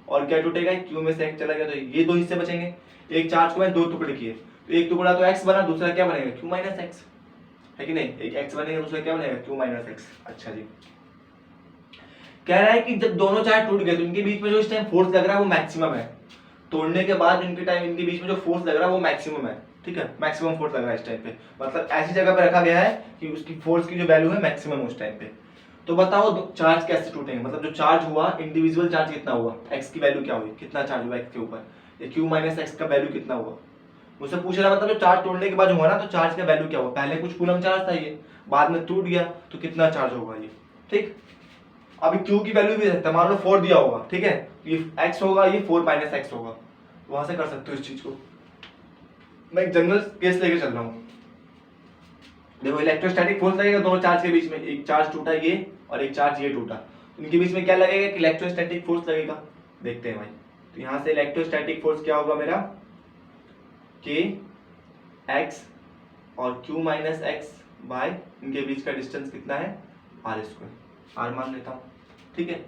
और क्या टूटेगा, Q में से x चला गया, तो ये 2 हिस्से बचेंगे। एक चार्ज को मैंने 2 टुकड़े किए, तो एक टुकड़ा तो x बना, दूसरा क्या बनेगा, Q माइनस x, है कि नहीं, एक x बनेगा, दूसरा क्या बनेगा, Q माइनस x। अच्छा जी, कह रहा है कि जब दोनों चार्ज टूट गए तो इनके बीच में जो इस टाइम फोर्स लग रहा है वो मैक्सिमम है, तोड़ने के बाद इनके बीच में जो फोर्स लग रहा है वो मैक्सिमम है, ठीक है, मैक्सिमम फोर्स लग रहा है इस टाइम पे, मतलब ऐसी जगह पे रखा गया है कि उसकी फोर्स की जो वैल्यू है मैक्सिमम उस टाइम पे। तो बताओ चार्ज कैसे टूटेंगे, मतलब जो चार्ज हुआ, इंडिविजुअल चार्ज कितना हुआ, x की वैल्यू क्या हुई, कितना चार्ज हुआ x के ऊपर, ये Q माइनस x का वैल्यू कितना हुआ, मुझसे पूछ रहा, मतलब जो चार्ज तोड़ने के बाद हुआ ना, तो चार्ज का वैल्यू क्या हुआ, पहले कुछ कूलम चार्ज था ये, बाद में टूट गया तो कितना चार्ज होगा ये, ठीक। अभी Q की वैल्यू भी सकता है, मान लो 4 दिया होगा, ठीक है, ये x होगा, ये 4 माइनस x होगा, वहां से कर सकते हो इस चीज को। मैं एक जनरल केस लेके चल रहा हूँ, देखो इलेक्ट्रोस्टैटिक फोर्स लगेगा दोनों चार्ज के बीच में, एक चार्ज टूटा ये और एक चार्ज ये टूटा, इनके बीच में क्या लगेगा कि इलेक्ट्रोस्टैटिक फोर्स लगेगा, देखते हैं भाई। तो यहाँ से इलेक्ट्रोस्टैटिक फोर्स क्या होगा मेरा, k x और q माइनस एक्स बाय इनके बीच का डिस्टेंस कितना है, r स्क्वायर, r मान लेता हूँ, ठीक है,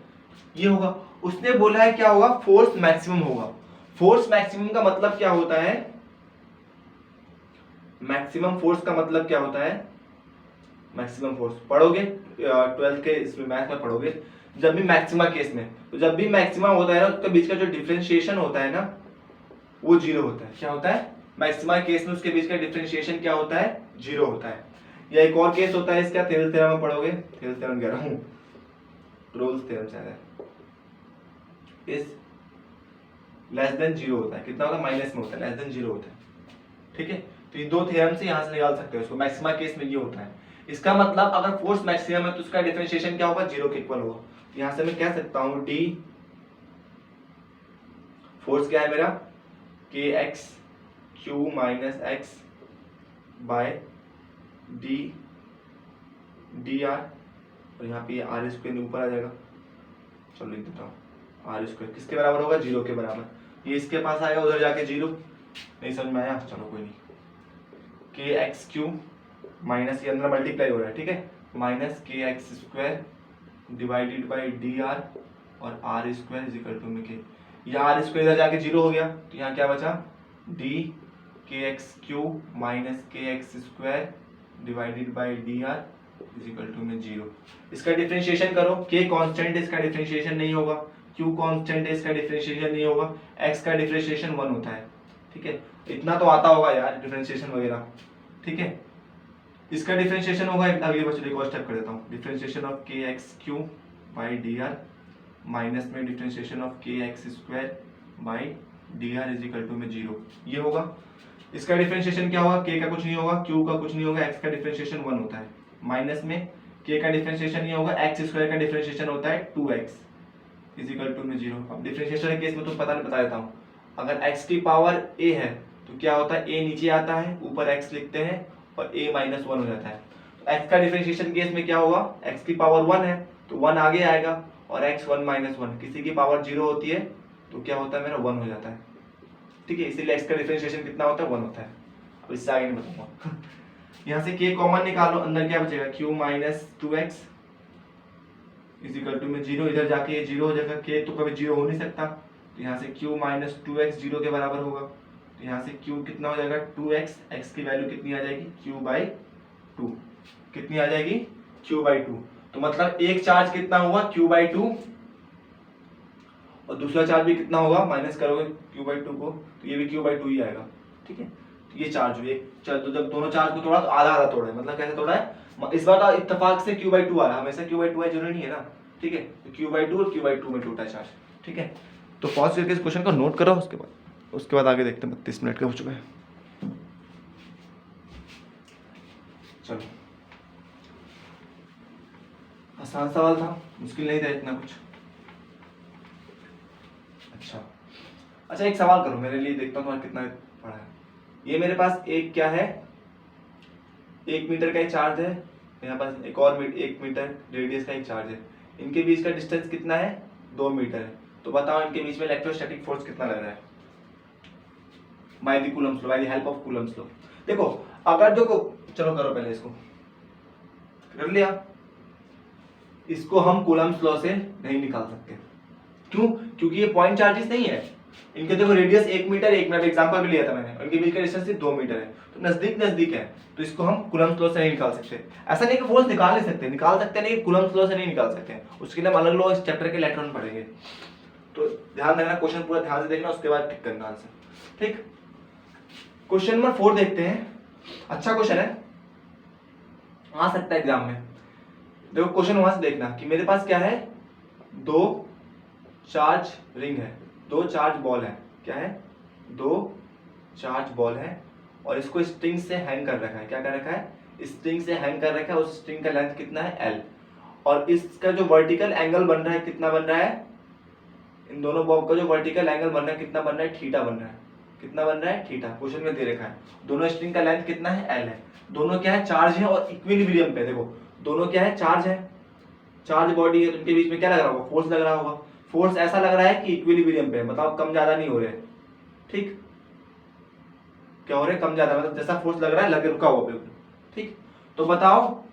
ये होगा। उसने बोला है क्या होगा, फोर्स मैक्सिमम होगा। फोर्स मैक्सिमम का मतलब क्या होता है, मैक्सिमम फोर्स का मतलब क्या होता है, मैक्सिमम फोर्स पढ़ोगे 12th के इसमें मैथ में पढ़ोगे, जब भी मैक्सिमा केस में, तो जब भी मैक्सिमा होता है ना, उसके बीच का जो डिफरेंशिएशन होता है ना वो 0 होता है। क्या होता है, मैक्सिमा केस में उसके बीच का डिफरेंशिएशन क्या होता है, 0 होता है। या एक और केस होता है इसका, थेरेल्स थ्योरम में पढ़ोगे, थेरेल्स थ्योरम कह रहा हूँ, रोल्स थ्योरम शायद है, इस लेस देन 0 होता है, कितना होता है, माइनस में होता है, लेस देन 0 होता है, ठीक है। तो ये 2 थ्योरम से यहाँ से निकाल सकते हो इसको, मैक्सिमा केस में ये होता है। इसका मतलब अगर फोर्स मैक्सिमम है तो उसका डिफरेंशिएशन क्या होगा, 0 के इक्वल होगा। यहाँ से मैं कह सकता हूँ d फोर्स क्या है मेरा, k x q minus x by d d are, और यहाँ पे आर स्क्वायर ऊपर आ जाएगा। चलो लिख देता हूँ, आर स्क्वायर किसके बराबर होगा, 0 के बराबर। ये इसके पास आएगा, उधर जाके 0, नहीं समझ में आया, चलो कोई नहीं। के एक्स क्यूब माइनस, ये अंदर मल्टीप्लाई हो रहा है, ठीक है, माइनस के x square divided by D R और R square is equal to में के। ये आर स्क्वायर इधर जाके 0 हो गया, तो यहाँ क्या बचा, d k x cube minus के x square divided by D r is equal to में 0। इसका डिफरेंशिएशन करो, के कांस्टेंट है, इसका डिफरेंशिएशन नहीं होगा, क्यू कांस्टेंट है, इसका डिफरेंशिएशन नहीं होगा, एक्स का डिफरेंशिएशन 1 होता है, ठीक है, इतना तो आता होगा यार डिफरेंशिएशन वगैरह, ठीक है। इसका डिफरेंशिएशन होगा, अगले बच्चे एक और स्टेप कर देता हूँ, differentiation of k x cube by D r minus में differentiation of k x square by D r is equal to में 0, ये होगा। इसका डिफरेंशिएशन क्या होगा, के का कुछ नहीं होगा, क्यू का कुछ नहीं होगा, एक्स का डिफरेंशिएशन 1 होता है, माइनस में के का डिफरेंशिएशन नहीं होगा, एक्स स्क्वायर का डिफरेंशिएशन होता है 2x इज इक्वल टू में 0। अब डिफरेंशिएशन के केस में तो बता देता हूँ, अगर x की पावर a है तो क्या होता है, a नीचे आता है, ऊपर x लिखते हैं और a माइनस 1 हो जाता है। तो x का डिफरेंशिएशन केस में क्या होगा, x की पावर 1 है तो 1 आगे आएगा, और x 1 माइनस 1, किसी की पावर 0 होती है तो क्या होता है, मेरा 1 हो जाता है, ठीक है, इसीलिए x का डिफरेंशिएशन कितना होता है, 1 होता है। अब इससे आगे नहीं बताऊंगा। यहाँ से k कॉमन निकालो, अंदर क्या बचेगा, q minus 2x is equal to में 0, इधर जाके ये 0 हो जाएगा, k तो कभी 0 हो नहीं सकता, तो यहाँ से q माइनस 2x 0 के बराबर होगा, तो यहाँ से q कितना हो जाएगा 2x, x की वैल्यू कितनी आ जाएगी, q बाई 2, कितनी आ जाएगी, q बाई 2। तो मतलब एक चार्ज कितना होगा, q बाई 2, और दूसरा चार्ज भी कितना होगा, माइनस करोगे q बाई 2 को तो ये भी q बाई 2 ही आएगा, ठीक है। तो ये चार्ज हुई, एक चार्ज, तो जब दोनों चार्ज को तोड़ा तो आधा आधा तोड़ा है, मतलब कैसे तोड़ा है, इस बार तो इत्तेफाक से q बाई 2 आ रहा है, हमेशा q बाई 2 है जरूरी नहीं है ना, ठीक है, तो q बाई 2 और q बाई 2 में टूटा चार्ज, ठीक है। तो पॉज करके इस क्वेश्चन को नोट करो, उसके बाद आगे देखते हैं। 32 मिनट के हो चुके हैं, चलो। आसान सवाल था, मुश्किल नहीं था इतना कुछ। अच्छा एक सवाल करो मेरे लिए, देखता हूँ तुम्हारा कितना पढ़ा है। ये मेरे पास एक क्या है, 1 मीटर का एक चार्ज है, यहाँ पास एक और 1 मीटर रेडियस का एक चार्ज है, इनके बीच का डिस्टेंस कितना है, 2 मीटर है। तो बताओ इनके बीच में इलेक्ट्रोस्टैटिक फोर्स कितना लग रहा है, by the Coulomb's law, by the help of Coulomb's law. देखो अगर देखो, चलो करो पहले इसको, कर लिया, इसको हम कूलम्ब्स लॉ से नहीं निकाल सकते, क्यों, क्योंकि ये पॉइंट चार्जेस नहीं है, इनके देखो रेडियस 1 मीटर, एक मिनट एग्जांपल भी लिया था मैंने, इनके बीच का डिस्टेंस 2 मीटर है, तो नजदीक है, तो इसको हम कूलम्ब्स लॉ से नहीं निकाल सकते। ऐसा नहीं कि फोर्स निकाल नहीं सकते, निकाल सकते हैं, लेकिन कूलम्ब्स लॉ से नहीं निकाल सकते, उसके लिए हम अलग लॉ इस चैप्टर के लेटर में पढ़ेंगे। तो ध्यान रखना, क्वेश्चन पूरा ध्यान से देखना, उसके बाद टिक करना आंसर, ठीक। क्वेश्चन नंबर 4 देखते हैं, अच्छा क्वेश्चन है, आ सकता है एग्जाम में। देखो क्वेश्चन वहां से देखना कि मेरे पास क्या है, 2 चार्ज रिंग है, 2 चार्ज बॉल है, क्या है, 2 चार्ज बॉल है, और इसको स्ट्रिंग से हैंग कर रखा है, क्या कर रखा है, स्ट्रिंग से हैंग कर रखा है, उस स्ट्रिंग का लेंथ कितना है, L, और इसका जो वर्टिकल एंगल बन रहा है कितना बन रहा है, इन दोनों बॉब का जो वर्टिकल एंगल बन रहा है कितना बन रहा है, थीटा बन रहा है, कितना बन रहा है, थीटा, क्वेश्चन में दे रखा है। दोनों स्ट्रिंग का लेंथ कितना है, L है, दोनों क्या है, चार्ज है और इक्विलिब्रियम पे, देखो दोनों क्या है, चार्ज है, चार्ज बॉडी है, तो इनके बीच में क्या लग रहा होगा, फोर्स लग रहा होगा, फोर्स ऐसा लग रहा है कि इक्विलिब्रियम पे, मतलब कम ज्यादा नहीं हो रहे, ठीक, क्या हो रहे, कम ज्यादा, मतलब जैसा फोर्स लग रहा है लगे रुका हुआ बिल्कुल, ठीक। तो बताओ,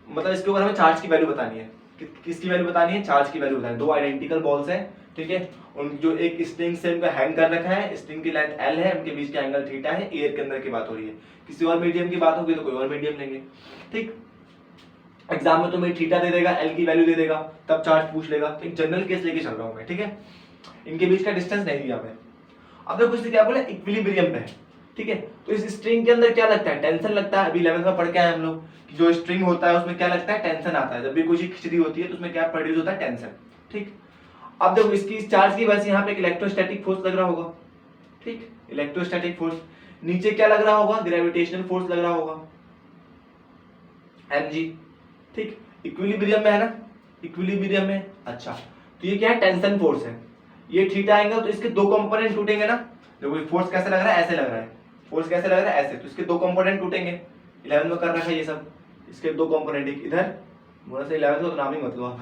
मतलब इसके ऊपर हमें चार्ज की वैल्यू बतानी है, किसकी वैल्यू बतानी है, चार्ज की वैल्यू बतानी है। 2 आइडेंटिकल बॉल्स हैं, ठीक है, उन जो एक स्ट्रिंग से उनको हैंग कर रखा है, स्ट्रिंग की लेंथ L है, उनके बीच का एंगल थीटा है, एयर के अंदर की बात हो रही है, किसी और मीडियम की बात होगी तो कोई और मीडियम लेंगे, ठीक। एग्जाम में तुम्हें थीटा दे देगा, L की वैल्यू दे देगा, तब चार्ज पूछ लेगा, तो एक जनरल केस लेके चल रहा हूं मैं, ठीक है। इनके बीच का डिस्टेंस नहीं दिया मैं, अब देखो कुछ क्या बोला, इक्विलिब्रियम पे है, ठीक है। तो इस स्ट्रिंग के अंदर क्या लगता है, टेंशन लगता है, अभी 11th में पढ़ के आए हम लोग कि जो स्ट्रिंग होता है उसमें क्या लगता है, टेंशन आता है, जब भी कोई चीज खिंचरी होती है तो उसमें क्या प्रोड्यूस होता है, टेंशन, ठीक। अब देखो इसकी इस चार्ज की वजह से यहाँ पे एक इलेक्ट्रोस्टैटिक फोर्स लग रहा होगा, ठीक, इलेक्ट्रोस्टैटिक फोर्स, नीचे क्या लग रहा होगा, ग्रेविटेशनल फोर्स लग रहा होगा, mg, ठीक, इक्विलिब्रियम में है ना, इक्विलिब्रियम में, अच्छा, तो ये क्या है, टेंशन फोर्स है, ये थीटा एंगल, तो इसके 2 कंपोनेंट टूटेंगे ना, देखो फोर्स कैसे लग रहा है, ऐसे लग रहा है, फोर्स कैसे लग रहा है, ऐसे, तो इसके 2 कंपोनेंट टूटेंगे, 11 में कर रखा है ये सब, इसके 2 कंपोनेंट, एक इधर बोला से 11 तो नाम ही मत लो आप,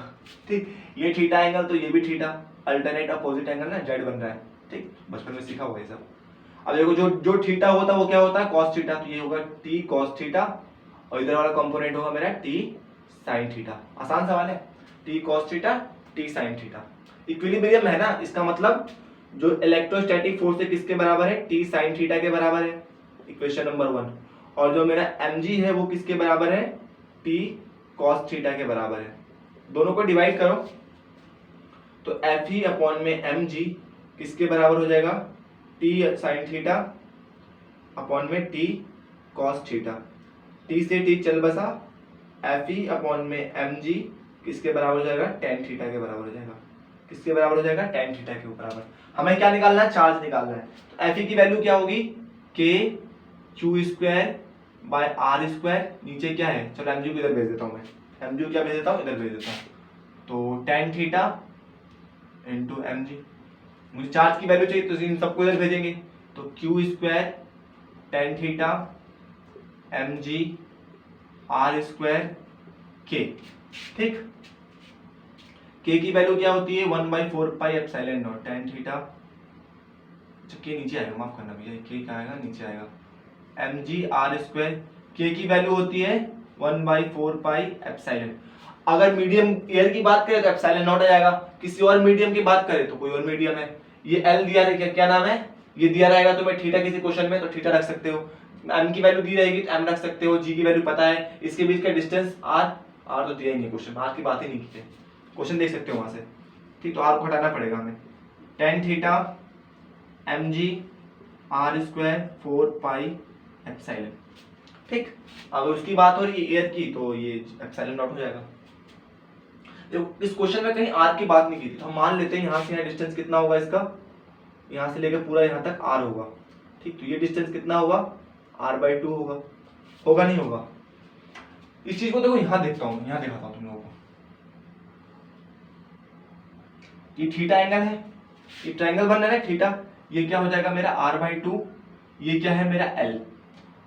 ठीक। ये थीटा एंगल तो ये भी थीटा, अल्टरनेट अपोजिट एंगल ना, जेड बन रहा है, ठीक, बचपन में सीखा हुआ ये सब। अब देखो जो जो थीटा होता है वो क्या होता है, cos थीटा, तो ये होगा t cos थीटा, और इधर वाला कंपोनेंट होगा मेरा t sin थीटा। आसान सवाल है, t cos theta t sin theta. Equilibrium है ना, इसका मतलब जो इलेक्ट्रोस्टैटिक फोर्स है किसके बराबर है, t sin थीटा के बराबर है, इक्वेशन नंबर 1। और जो मेरा mg है वो किसके बराबर है, t cos थीटा के बराबर है। दोनों को डिवाइड करो तो Fe अपॉन में mg किसके बराबर हो जाएगा, t sin थीटा अपॉन में t cos थीटा। t से t चल बसा, Fe अपॉन में mg किसके बराबर हो जाएगा, tan थीटा के बराबर हो जाएगा। किसके बराबर हो जाएगा, tan थीटा के बराबर। हमें क्या निकालना है, चार्ज निकालना है। तो Fe की वैल्यू क्या होगी, k q square by r square, नीचे क्या है, चलो mg को इधर भेज देता हूँ मैं, mg को क्या भेज देता हूँ, इधर भेज देता हूँ, तो tan थीटा इंटू mg। मुझे चार्ज की वैल्यू चाहिए तो इन सबको इधर भेजेंगे, तो q square tan theta mg r square k, ठीक। k की वैल्यू क्या होती है, 1/4 पाई epsilon not tan theta, k नीचे आएगा, माफ करना भैया, k क्या आएगा, नीचे आएगा, mg r स्क्वायर, k की वैल्यू होती है 1/4 पाई एप्सिलॉन। अगर मीडियम एयर की बात करें तो एप्सिलॉन नॉट आ जाएगा, किसी और मीडियम की बात करें तो कोई और मीडियम है। ये l दिया रहेगा, क्या नाम है, ये दिया रहेगा तो मैं थीटा किसी क्वेश्चन में तो थीटा रख सकते हो, m की वैल्यू दी रहेगी तो m रख सकते हो, g की वैल्यू पता है, इसके बीच का डिस्टेंस r, r तो दिया ही नहीं क्वेश्चन, r की बात ही नहीं की है, क्वेश्चन देख सकते हो वहां से, ठीक। तो r को हटाना पड़ेगा हमें, tan theta mg r square 4 pi epsilon, ठीक। अगर उसकी बात हो रही है एयर की तो ये एप्सिलॉन नॉट हो जाएगा। देखो इस क्वेश्चन में कहीं r की बात नहीं की थी, तो हम मान लेते हैं यहाँ से यहाँ डिस्टेंस कितना होगा इसका, यहाँ से लेकर पूरा यहाँ तक r होगा, ठीक। तो ये डिस्टेंस कितना होगा, r/2 होगा, होगा नहीं होगा। इस चीज को देखो यहाँ देखता हूँ, यहाँ दिखाता हूँ तुम लोगों को, ये थीटा एंगल है, ये ट्रायंगल बन रहा है थीटा, ये क्या हो जाएगा मेरा r/2, ये क्या है मेरा l।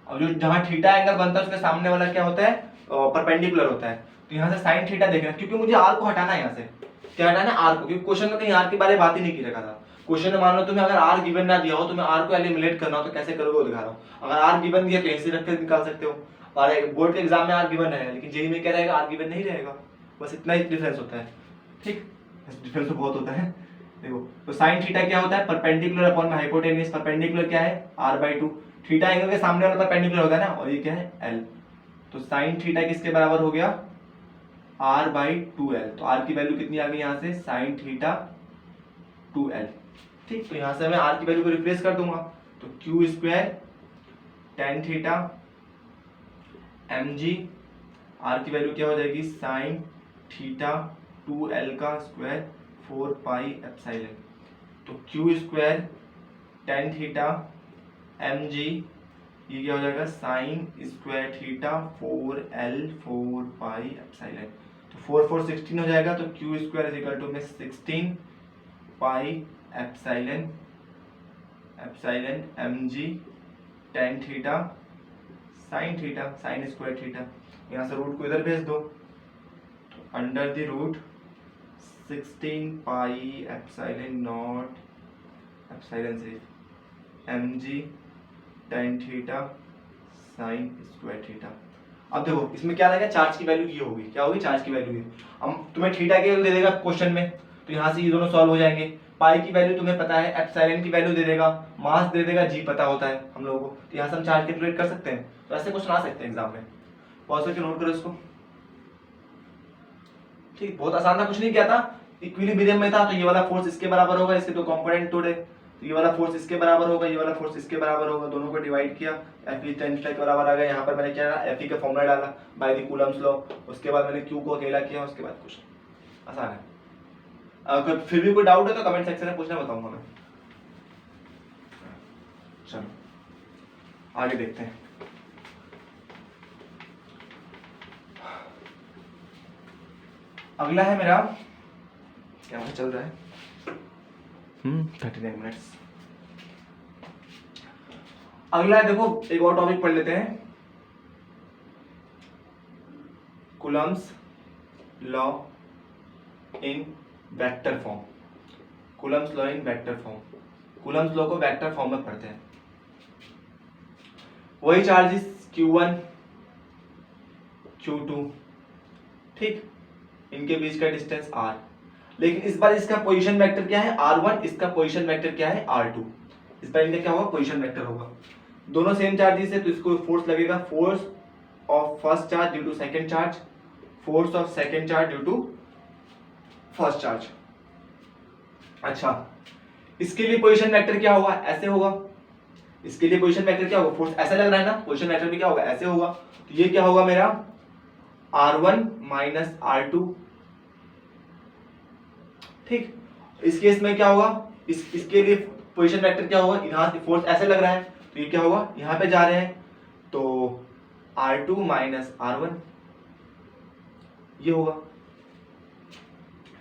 अब जो जहां थीटा एंगल बनता है उसके सामने वाला क्या होता है, परपेंडिकुलर होता है, तो यहाँ से साइन थीटा देखना, क्योंकि मुझे r को हटाना है, यहाँ से क्या हटाना है, r को, क्योंकि क्वेश्चन में कहीं r के बारे में बात ही नहीं की रखा था। क्वेश्चन में मान लो तुम्हें अगर r गिवन ना दिया हो, तुम्हें r को एलिमिनेट करना हो तो कैसे करोगे वो दिखा रहा हूँ। अगर r गिवन दिया तो यहीं से रख के निकाल सकते हो, और बोर्ड के एग्जाम में r गिवन रहेगा, लेकिन जेईई में क्या रहेगा, r गिवन नहीं रहेगा, बस इतना ही डिफरेंस होता है, ठीक। डिफरेंस तो बहुत होता है। देखो तो साइन थीटा क्या होता है, परपेंडिकुलर अपॉन में हाइपोटेन्यूज, परपेंडिकुलर क्या है, r/2, थीटा एंगल के सामने वाला परपेंडिकुलर होता है ना, और ये क्या है, l। तो साइन थीटा किसके बराबर हो गया, r/2l। तो r की वैल्यू कितनी आ गई यहाँ से, साइन थीटा 2l, ठीक। तो यहाँ से मैं r की वैल्यू को रिप्लेस कर दूंगा, तो q square tan theta mg, r की वैल्यू क्या हो जाएगी, साइन थीटा 2l का स्क्वायर 4 पाई एप्सिलॉन, तो q square tan theta mg, ये क्या हो जाएगा, साइन स्क्वायर थीटा 4l 4 पाई एप्सिलॉन, तो 4 4 16 हो जाएगा, तो q square is equal to में 16 pi epsilon mg tan theta sine theta, sine square theta, यहाँ से रूट को इधर भेज दो, तो under the root 16 pi epsilon naught epsilon से mg tan theta sine square theta. अब देखो इसमें क्या लगेगा, चार्ज की वैल्यू ये होगी, क्या होगी, चार्ज की वैल्यू ये, हम तुम्हें थीटा की वैल्यू दे देगा क्वेश्चन में, तो यहाँ से ये दोनों सॉल्व हो जाएंगे। पाई की वैल्यू तुम्हें पता है, एप्सिलॉन की वैल्यू दे देगा, मास दे देगा, जी पता होता है हम लोगों को, तो यहाँ से हम चार्ज कैलकुलेट कर सकते हैं। तो ऐसे क्वेश्चन आ सकते हैं एग्जाम में, पॉज करके नोट करो इसको, ठीक। बहुत आसान था, कुछ नहीं किया था, इक्विलिब्रियम में था, तो ये वाला फोर्स इसके बराबर होगा, इसके दो कंपोनेंट तोड़े, तो ये वाला फोर्स इसके बराबर होगा, ये वाला फोर्स इसके बराबर होगा, दोनों को डिवाइड किया, Fe tan थीटा के बराबर आ गया। यहाँ पर मैंने क्या करा, Fe का फॉर्मूला डाला बाय द कूलम्स लॉ, उसके बाद मैंने Q को अकेला किया, उसके बाद क्वेश्चन आसान है। अगर फिर भी कोई डाउट है तो कमेंट सेक्शन में पूछना, बताऊंगा मैं। चलो आगे देखते हैं। अगला है मेरा, क्या चल रहा है, 39 मिनट्स। अगला है, देखो एक और टॉपिक पढ़ लेते हैं, Coulomb's law in vector form, Coulomb's law in vector form, Coulomb's law को वेक्टर फॉर्म में पढ़ते हैं। वही चार्जेस Q1 Q2, ठीक, इनके बीच का डिस्टेंस R, लेकिन इस बार इसका पोजीशन वेक्टर क्या है R1, इसका पोजीशन वेक्टर क्या है R2। इस बार इनका क्या होगा, पोजीशन वेक्टर होगा। दोनों सेम चार्जेस है तो इसको फोर्स लगेगा, force of first charge due to second charge, force of second charge due to first charge. अच्छा, इसके लिए पोजीशन वेक्टर क्या होगा, ऐसे होगा। इसके लिए पोजीशन वेक्टर क्या होगा, फोर्स ऐसा लग रहा है ना, पोजीशन वेक्टर भी क्या होगा, ऐसे होगा। तो ये क्या होगा मेरा R1 माइनस R2, ठीक। इस केस में क्या होगा, इसके लिए पोजीशन वेक्टर क्या होगा, यहां से फोर्स ऐसे लग रहा है तो ये क्या होगा, यहां पे जा रहे हैं तो R2 माइनस R1 ये होगा,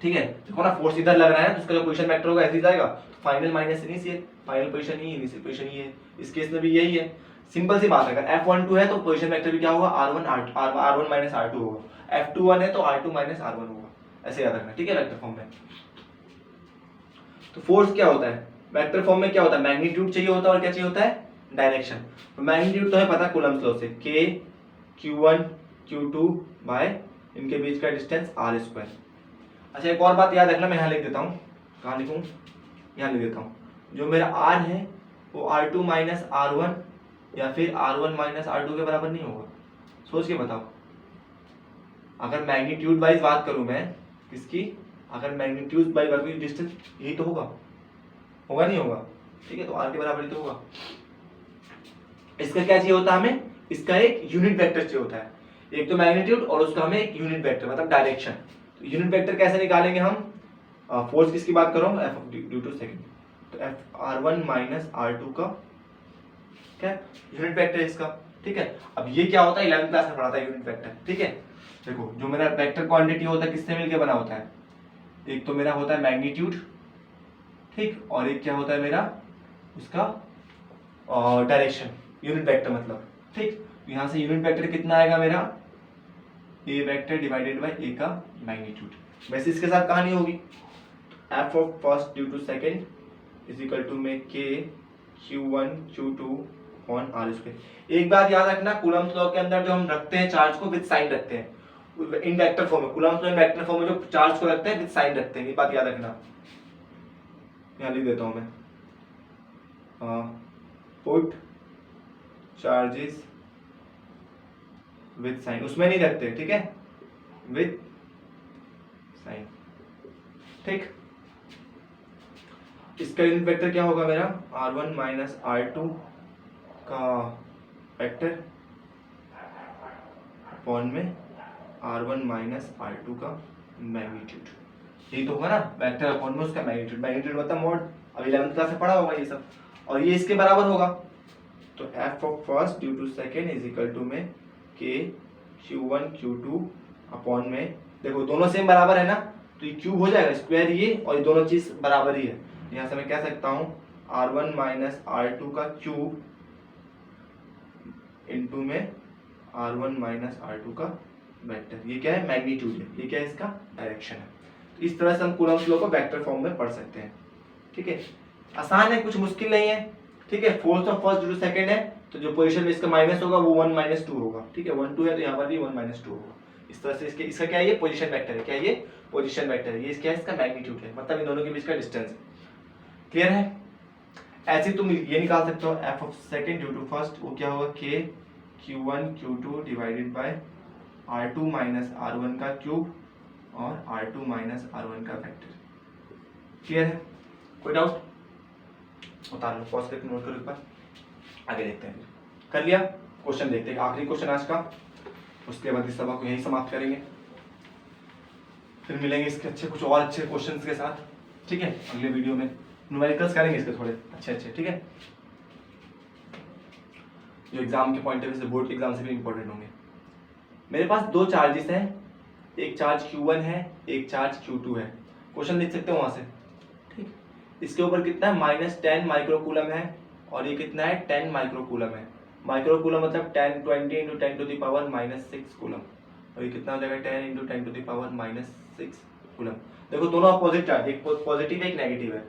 ठीक है। देखो ना, फोर्स इधर लग रहा है तो उसका जो पोजीशन वेक्टर होगा ऐसे ही जाएगा। तो final minus initial, final position ही, इनिशियल पोजीशन ही है। इस केस में भी यही है, सिंपल सी बात है। अगर F12 है तो पोजीशन वेक्टर भी क्या होगा, R1 माइनस R2 होगा। F21 है तो R2 माइनस R1 होगा, ऐसे याद रखना, ठीक है, वेक्टर फॉर्म में। तो फोर्स क्या होता है वेक्टर फॉर्म में, क्या होता है, मैग्नीट्यूड चाहिए होता है और क्या चाहिए होता है, डायरेक्शन। तो मैग्नीट्यूड तो है पता कूलम्स लॉ से, K Q1 Q2 बाय इनके बीच का डिस्टेंस R²। अच्छा, एक और बात याद रखना, मैं यहाँ लिख देता हूँ, कहाँ लिखूँ, यहाँ लिख देता हूँ। जो मेरा R है वो R2 माइनस R1 या फिर R1 माइनस R2 के बराबर नहीं होगा। सोच के बताओ, अगर मैग्नीट्यूड वाइज बात करूं मैं किसकी, अगर मैग्नीट्यूड वाइज बात करूं, डिस्टेंस यही तो होगा, होगा नहीं होगा, ठीक है। तो R के बराबर ही तो होगा। इसका क्या चाहिए होता है हमें, इसका एक यूनिट वेक्टर चाहिए होता है, एक तो मैग्नीट्यूड और उसका हमें एक यूनिट वेक्टर मतलब डायरेक्शन। तो यूनिट वेक्टर कैसे निकालेंगे हम, फोर्स किसकी बात कर रहा हूं, F ड्यू टू सेकंड, तो F R1 माइनस R2 का क्या यूनिट वेक्टर है इसका, ठीक है। अब ये क्या होता है, 11th क्लास में पढ़ा था यूनिट वेक्टर, ठीक है। देखो, जो मेरा वेक्टर क्वांटिटी होता है किससे मिलके बना होता है, एक तो मेरा होता है मैग्नीट्यूड, ठीक, और एक क्या होता है मेरा उसका डायरेक्शन, यूनिट वेक्टर मतलब, ठीक। यहां से यूनिट वेक्टर कितना आएगा मेरा, a vector divided by a का मैग्नीट्यूड। वैसे इसके साथ कहानी होगी, f of first due to second is equal to में k Q1 Q2 on R²। एक बात याद रखना, कूलम्स लॉ के अंदर जो हम रखते हैं चार्ज को विद साइन रखते हैं, इन वेक्टर फॉर्म में, Coulomb's law in vector form में जो चार्ज को रखते हैं विद साइन रखते हैं, ये बात याद रखना। यहाँ लिख देता हूं मैं, पुट चार्जेस विद साइन, उसमें नहीं रखते, ठीक है, विद साइन, ठीक। इसका यूनिट वेक्टर क्या होगा मेरा, R1 माइनस R2 का वेक्टर अपॉन में R1 माइनस R2 का मैग्नीट्यूड, यही तो होगा ना, वेक्टर अपॉन में उसका मैग्नीट्यूड, मैग्नीट्यूड मतलब मोड, अब 11th क्लास में पढ़ा होगा ये सब, और ये इसके बराबर होगा। तो f of first due to second is equal to में k Q1 Q2 अपॉन में, देखो दोनों सेम बराबर है ना, तो ये क्यूब हो जाएगा, स्क्वायर ये, और ये दोनों चीज बराबर ही है। यहाँ से मैं कह सकता हूँ R1 माइनस R2 का क्यूब इनटू में R1 माइनस R2 का वेक्टर, ये क्या है, मैग्नीट्यूड है, ये क्या है, इसका डायरेक्शन है। तो इस तरह से हम कूलम्स लॉ को वेक्टर फॉर्म में पढ़ सकते हैं, ठीक है। आसान है, कुछ मुश्किल नहीं है, ठीक है। Force of first due to second है तो जो पोजीशन में इसका माइनस होगा वो 1 माइनस 2 होगा, ठीक है, 1 2 है तो यहाँ पर भी 1 माइनस 2 होगा। इस तरह से इसका क्या है, ये पोजीशन वेक्टर है, क्या है, ये पोजीशन वेक्टर है, ये क्या है, इसका मैग्नीट्यूड है, मतलब इन दोनों के बीच का डिस्टेंस है। क्लियर है। ऐसे तुम ये निकाल सकते हो, f of second due to first वो क्या होगा, k Q1 Q2 divided by R2 minus R1 का क्यूब और R2 माइनस R1 का वेक्टर। क्लियर है, कोई डाउट, उतार लो, पॉज करके नोट करो एक बार, आगे देखते हैं। कर लिया, क्वेश्चन देखते हैं, आखिरी क्वेश्चन आज का, उसके बाद इस सबक को यही समाप्त करेंगे, फिर मिलेंगे इसके अच्छे कुछ और अच्छे क्वेश्चंस के साथ, ठीक है। अगले वीडियो में न्यूमेरिकल्स करेंगे इसके थोड़े अच्छे, ठीक है, जो एग्जाम के पॉइंट ऑफ व्यू से, बोर्ड के एग्जाम से भी इंपॉर्टेंट होंगे। मेरे पास दो चार्जेस हैं, एक चार्ज Q1 है, एक चार्ज Q2 है, क्वेश्चन लिख सकते हो वहां से, ठीक। इसके ऊपर कितना है, -10 माइक्रोकूलम है, और ये कितना है, 10 माइक्रोकूलम है। माइक्रोकूलम मतलब 10 20 × 10⁻⁻⁶ कूलम, और ये कितना हो जाएगा 10 into 10 to the power -6 coulomb. देखो दोनों अपोजिट चार्ज, एक पॉजिटिव एक नेगेटिव है,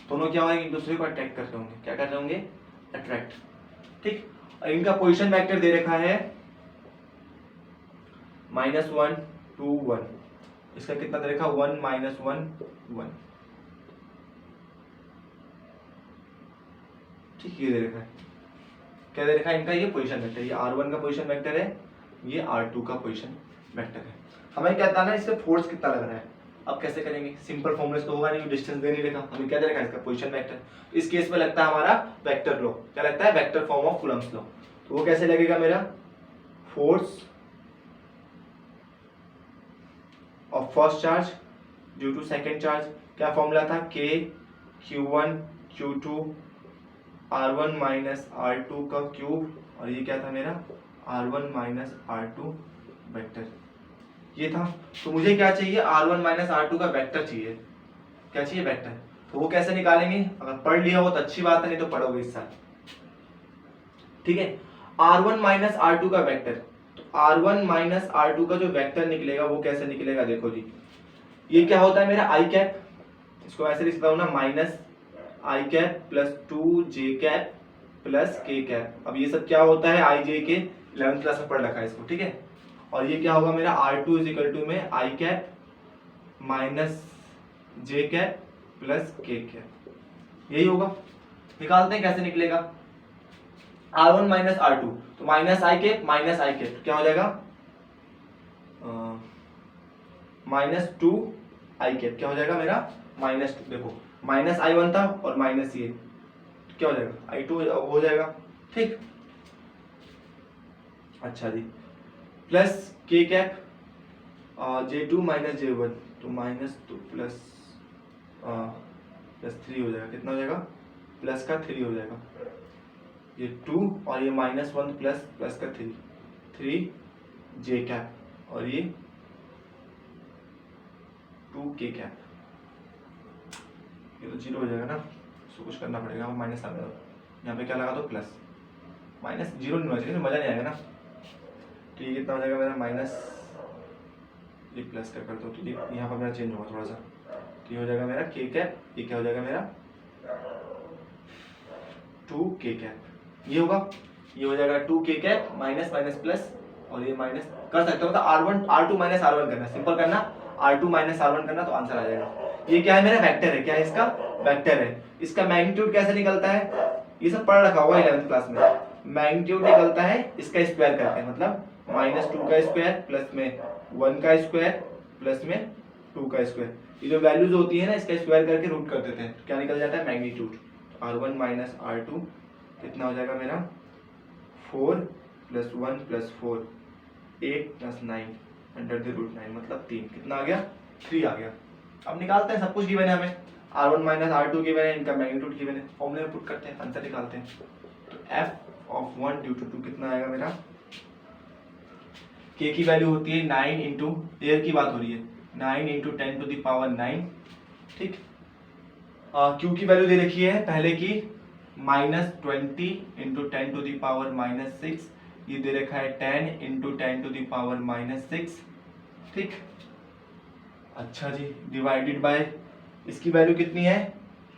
दोनों क्या होंगे एक दूसरे को अट्रैक्ट करते होंगे। क्या कर रहे होंगे? अट्रैक्ट। ठीक, और इनका पोजीशन वेक्टर दे रखा है -1 2 1, इसका कितना दे रखा? 1 -1 1। ठीक, ये दे रखा है, क्या दे रखा है इनका? ये पोजीशन वेक्टर, ये r1 का पोजीशन वेक्टर है, ये r2 का पोजीशन वेक्टर है। हमें क्या बताना है इससे फोर्स कितना लग रहा है। अब कैसे करेंगे? सिंपल फॉर्मूला तो होगा नहीं, डिस्टेंस दे नहीं रखा, हमें क्या दे रखा है? इसका पोजीशन वेक्टर। इस केस में लगता है हमारा वेक्टर लॉ। क्या लगता है? Vector form of Coulomb's law. तो वो कैसे लगेगा मेरा? Force of first charge due to second charge, क्या फॉर्मूला था? k q1 q2 r1 minus r2 का क्यूब, और ये क्या था मेरा? r1 माइनस r2 वेक्टर, ये था। तो मुझे क्या चाहिए? r1 माइनस r2 का वेक्टर चाहिए। क्या चाहिए? वेक्टर। तो वो कैसे निकालेंगे? अगर पढ़ लिया हो तो अच्छी बात है, नहीं तो पढ़ोगे इस साल। ठीक है, r1 माइनस r2 का वेक्टर, तो r1 माइनस r2 का जो वेक्टर निकलेगा वो कैसे निकलेगा? देखो जी, ये क्या होता है मेरा? i कैप, इसको ऐसे लिख सकता हूं ना, minus i cap plus 2j cap plus k cap. अब ये सब क्या होता है? i j के 11th क्लास में पढ़ रखा है इसको। ठीक है, और ये क्या होगा मेरा? r2 इज इक्वल टू में i cap minus j cap plus k cap, यही होगा। निकालते हैं कैसे निकलेगा? r1 माइनस r2, तो minus i cap minus i cap क्या हो जाएगा? -2 i कैप क्या हो जाएगा मेरा? -2। देखो माइनस i1 था और माइनस ये, तो क्या हो जाएगा? i2 हो जाएगा। ठीक, अच्छा जी, plus k cap j2 minus j1, तो -2 प्लस 3 हो जाएगा। कितना हो जाएगा? प्लस का 3 हो जाएगा, ये 2 और ये -1 प्लस का 3 j कैप और ये 2 k कैप, ये तो 0 हो जाएगा ना, इसको कुछ करना पड़ेगा, माइनस आ गया, यहाँ पे क्या लगा दो? प्लस। माइनस 0 नहीं होना चाहिए, मजा नहीं आएगा ना। तो ये कितना हो जाएगा मेरा? माइनस, ये प्लस कर दो, तो ये यहाँ पर मेरा चेंज होगा थोड़ा सा, तो ये हो जाएगा मेरा k कैप, ये क्या हो जाएगा मेरा? 2 k कैप, ये होगा, ये हो जाएगा 2 k cap minus minus plus, और ये माइनस कर सकते हो, मतलब r2 माइनस r1 करना, सिंपल करना, r2 माइनस r1 करना, तो आंसर आ जाएगा। ये क्या है मेरा? वेक्टर है। क्या है इसका? वेक्टर है। इसका मैग्नीट्यूड कैसे निकलता है? ये सब पढ़ रखा हुआ 11th क्लास में। मैग्नीट्यूड निकलता है इसका स्क्वायर करके, मतलब -2 का स्क्वायर प्लस में 1 का स्क्वायर प्लस में 2 का स्क्वायर, ये जो वैल्यूज होती है ना, इसका स्क्वायर करके रूट कर देते हैं, तो क्या निकल जाता है? मैग्नीट्यूड। r1 माइनस r2 कितना हो जाएगा मेरा? 4 plus 1 plus 4 8 plus 9 under the root 9, मतलब 3। कितना आ गया? 3 आ गया। अब निकालते हैं, सब कुछ गिवन है हमें, r1 माइनस r2 गिवन है, इनका मैग्नीट्यूड गिवन है, फॉर्मूले में पुट करते हैं, आंसर निकालते हैं। तो f ऑफ 1 ड्यू टू 2 कितना आएगा मेरा? k की वैल्यू होती है 9 इंटू, एयर की बात हो रही है, 9 इंटू 10 टू द पावर 9। ठीक, q की वैल्यू दे रखी है पहले की -20 इंटू 10 टू द पावर -6, ये दे रखा है 10 इंटू 10 टू द पावर -6। ठीक, अच्छा जी, डिवाइडेड बाय इसकी वैल्यू कितनी है?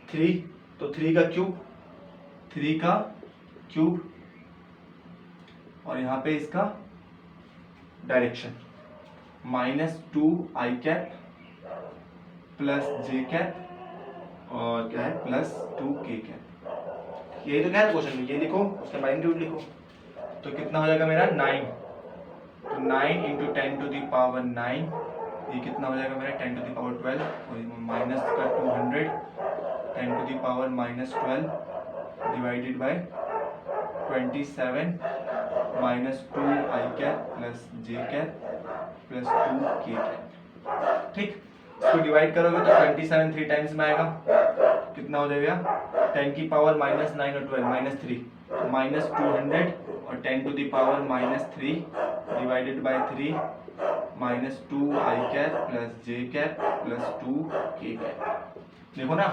3, तो 3 का क्यूब, और यहाँ पे इसका direction -2 i cap plus j cap और क्या है? Plus 2 k cap. यही तो क्या है क्वेश्चन में, ये लिखो, उसका मैग्नीट्यूड लिखो, तो कितना हो जाएगा मेरा? 9, तो 9 इंटू 10 टू द पावर 9, ये कितना हो जाएगा मेरा? 10 टू द पावर 12, और माइनस का 200 10 to the power -12 divided by 27 -2 i cap plus j cap plus 2 k cap. ठीक, इसको डिवाइड करोगे तो 27 3 टाइम्स में आएगा, कितना हो जाएगा? 10 की पावर -9 और 12 -3, -200 और 10 to the power -3 divided by 3 -2 i cap plus j cap plus 2 k cap. देखो ना,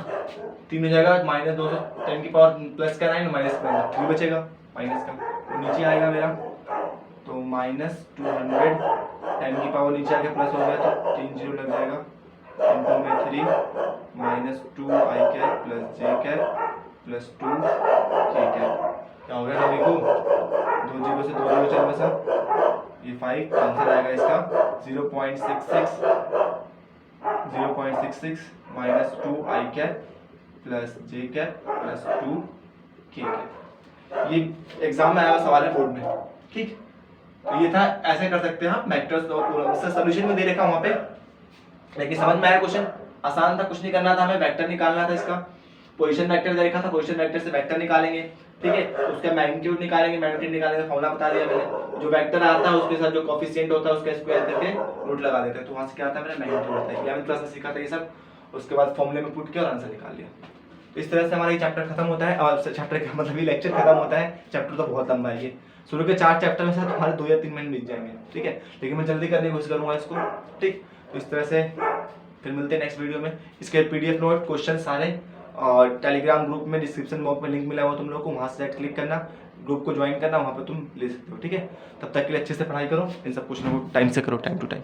3 हो जाएगा, -2 से 10 की पावर प्लस का 9 माइनस का 3 बचेगा माइनस का, तो नीचे आएगा मेरा, तो -200 10 की पावर नीचे आके प्लस हो गया तो 3 जीरो लग जाएगा, इंटू में 3 -2 i cap plus j cap plus 2 k cap. क्या हो गया सभी को? 2 जीरो से 2 जीरो चल बसा, ये 5 आंसर आएगा इसका 0.66 -2 i cap plus j cap plus 2 k cap. ये एग्जाम में आया हुआ सवाल है बोर्ड में, ठीक। तो ये था, ऐसे कर सकते हैं आप वेक्टर्स और इसका सॉल्यूशन में दे रखा वहां पे, लेकिन समझ में आया क्वेश्चन, आसान था, कुछ नहीं करना था, हमें वेक्टर निकालना था इसका। पोजीशन वेक्टर दे रखा था, पोजीशन वेक्टर से वेक्टर निकालेंगे, ठीक है, उसका मैग्नीट्यूड निकालेंगे, मैग्नीट्यूड निकालने का फॉर्मूला बता दिया मैंने, जो वेक्टर आता है उसके साथ जो कोएफिशिएंट होता है उसका स्क्वायर करके रूट लगा देते हैं, तो वहां से क्या आता है मैंने मैग्नीट्यूड होता है। 11th क्लास में सीखा था ये सब, उसके बाद फॉर्मूले में पुट किया और आंसर निकाल लिया। तो इस तरह से हमारा ये चैप्टर खत्म होता है, और चैप्टर का मतलब ये लेक्चर खत्म होता है। चैप्टर तो बहुत लंबा है, ये शुरू के 4 चैप्टर में से तुम्हारे 2 या 3 मिनट बीत जाएंगे, ठीक है, लेकिन मैं जल्दी करने की कोशिश करूंगा इसको, ठीक। तो इस तरह से फिर मिलते हैं नेक्स्ट वीडियो में। इसके PDF नोट, क्वेश्चन सारे, और टेलीग्राम ग्रुप में डिस्क्रिप्शन बॉक्स में लिंक मिला हुआ तुम लोग को, वहाँ से क्लिक करना, ग्रुप को ज्वाइन करना, वहाँ पर तुम ले सकते हो, ठीक है। तब तक के लिए अच्छे से पढ़ाई करो, इन सब क्वेश्चनों को टाइम से करो, टाइम टू टाइम।